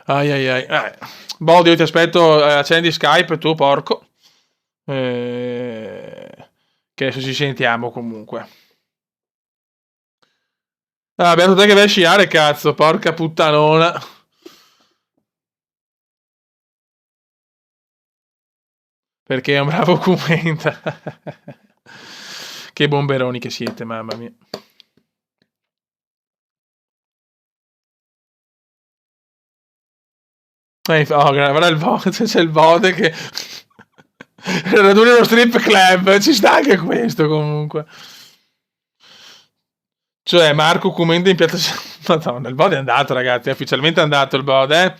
Ai. Bodi, io ti aspetto, accendi Skype tu, porco. Che adesso ci sentiamo comunque. Beato te che vai a sciare, cazzo, porca puttanona. Perché è un bravo commenta. Che bomberoni che siete, mamma mia. Guarda il Bode, c'è il Bode che raduni uno strip club, ci sta anche questo comunque. Cioè Marco commenta in piazza. Madonna, il Bode è andato, ragazzi, è ufficialmente andato il Bode,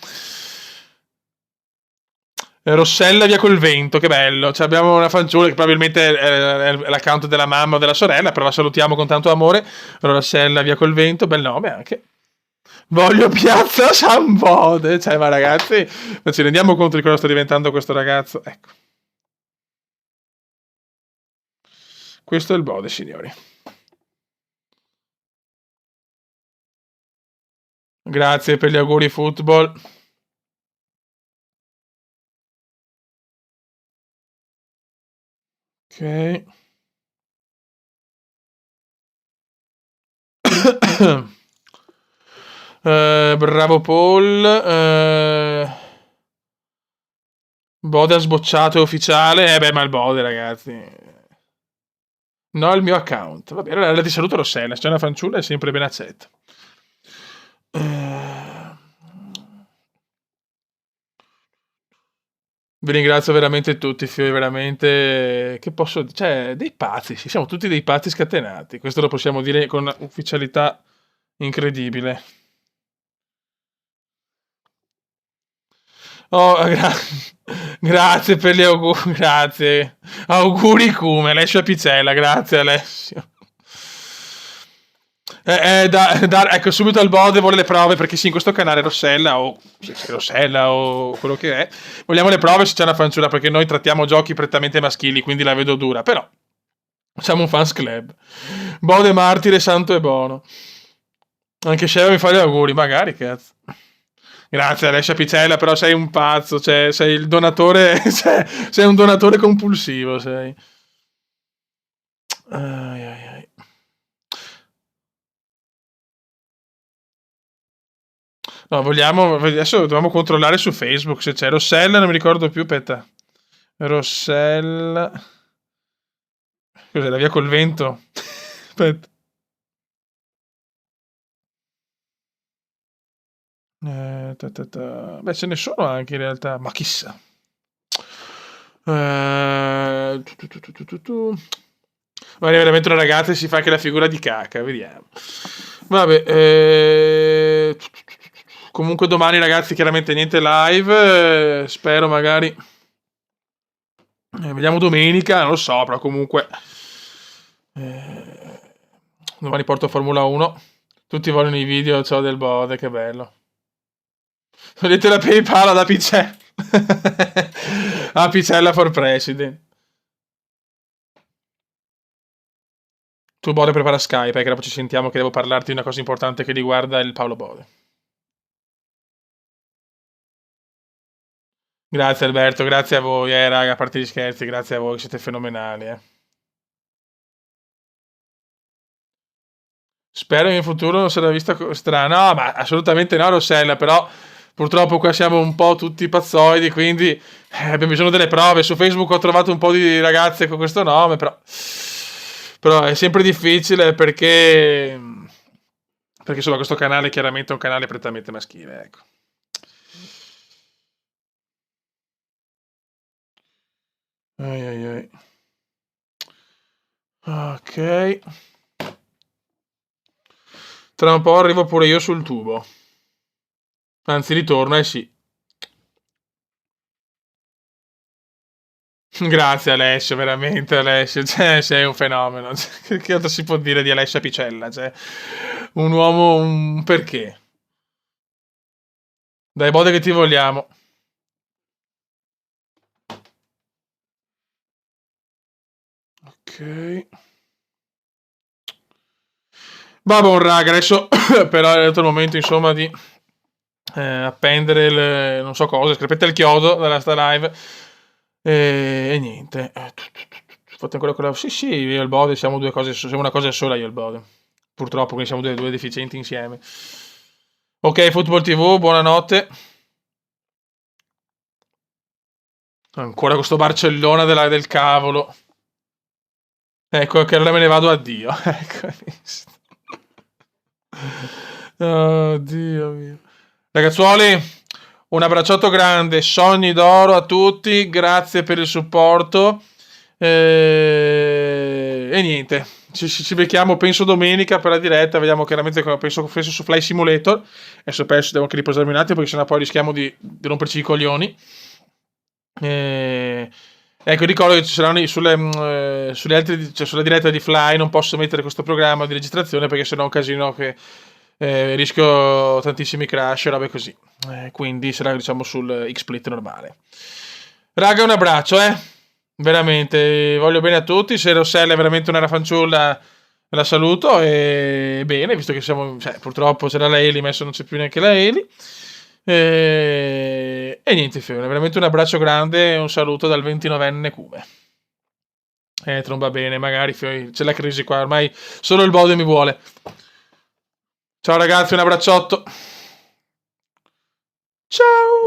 Rossella via col vento, che bello. Cioè, abbiamo una fanciulla che probabilmente è l'account della mamma o della sorella, però la salutiamo con tanto amore. Rossella via col vento, bel nome anche. Voglio piazza San Bode. Cioè, ma ragazzi, non ci rendiamo conto di cosa sta diventando questo ragazzo? Ecco. Questo è il Bode, signori. Grazie per gli auguri football. Ok. Bravo Paul. Bode ha sbocciato, è ufficiale. Ma il Bode, ragazzi. No, il mio account. Va bene, allora ti saluto Rossella. Se c'è una fanciulla è sempre ben accetta. Vi ringrazio veramente tutti, Fiori, veramente. Che posso dire? Cioè, dei pazzi, sì, siamo tutti dei pazzi scatenati. Questo lo possiamo dire con ufficialità incredibile. Oh, grazie per gli auguri, grazie. Auguri come, Alessio Picella, grazie Alessio. Ecco, subito al bode vuole le prove, perché sì, in questo canale Rossella o quello che è, vogliamo le prove se c'è una fanciulla, perché noi trattiamo giochi prettamente maschili, quindi la vedo dura, però siamo un fans club. Bode martire, santo e buono. Anche Sheva mi fa gli auguri, magari, cazzo. Grazie Alessia Picella, però sei un pazzo, cioè sei il donatore, cioè, sei un donatore compulsivo, sei. Ai, ai, ai. No, adesso dobbiamo controllare su Facebook se c'è Rossella, non mi ricordo più, aspetta. Rossella. Cos'è, la via col vento? Aspetta. Beh, ce ne sono anche in realtà, ma chissà. Magari veramente una ragazza e si fa anche la figura di caca, vediamo. Vabbè, comunque domani ragazzi chiaramente niente live, spero magari... vediamo domenica, non lo so, però comunque... domani porto Formula 1, tutti vogliono i video, ciao del Bode, che bello. Vedete la PayPal da Picella. Picella for President. Tu Bode prepara Skype, che dopo ci sentiamo che devo parlarti di una cosa importante che riguarda il Paolo Bode. Grazie Alberto, grazie a voi, raga, a parte gli scherzi, grazie a voi, siete fenomenali, Spero che in futuro non sarà vista strana. No, ma assolutamente no, Rossella, però purtroppo qua siamo un po' tutti pazzoidi, quindi abbiamo bisogno delle prove. Su Facebook ho trovato un po' di ragazze con questo nome, però è sempre difficile perché insomma questo canale chiaramente è un canale prettamente maschile, ecco. Ai ai ai. Ok. Tra un po' arrivo pure io sul tubo. Anzi, ritorno, eh sì. Grazie Alessio, veramente Alessio, cioè, sei un fenomeno. Cioè, che altro si può dire di Alessia Picella? Cioè, un uomo, un perché? Dai, Bode che ti vogliamo. Ok. Va buon raga, adesso però è arrivato il momento insomma di appendere il, non so cosa, scrivete il chiodo della sta live e niente. Fate ancora quella... Sì, io e il Bode siamo due cose, siamo una cosa sola io e il Bode. Purtroppo, quindi siamo due deficienti insieme. Ok, Football TV, buonanotte. Ancora questo Barcellona del cavolo. Ecco, che allora me ne vado, addio. Ecco, oh, Dio mio. Ragazzuoli, un abbracciotto grande, sogni d'oro a tutti, grazie per il supporto. E niente, ci becchiamo penso domenica per la diretta, vediamo chiaramente come penso su Fly Simulator. Adesso penso devo anche riposarmi un attimo perché sennò poi rischiamo di romperci i coglioni. Ecco, ricordo che ci saranno sulle altre, cioè sulla diretta di Fly non posso mettere questo programma di registrazione perché sennò è un casino che rischio tantissimi crash e robe così. Quindi sarà diciamo sul XSplit normale. Raga, un abbraccio, veramente voglio bene a tutti. Se Rossella è veramente una fanciulla la saluto e bene, visto che siamo, cioè, purtroppo c'era la Eli, adesso non c'è più neanche la Eli. E niente, Fiona, veramente un abbraccio grande e un saluto dal 29enne Cume. Tromba bene, magari c'è la crisi qua, ormai solo il Bode mi vuole. Ciao ragazzi, un abbracciotto. Ciao.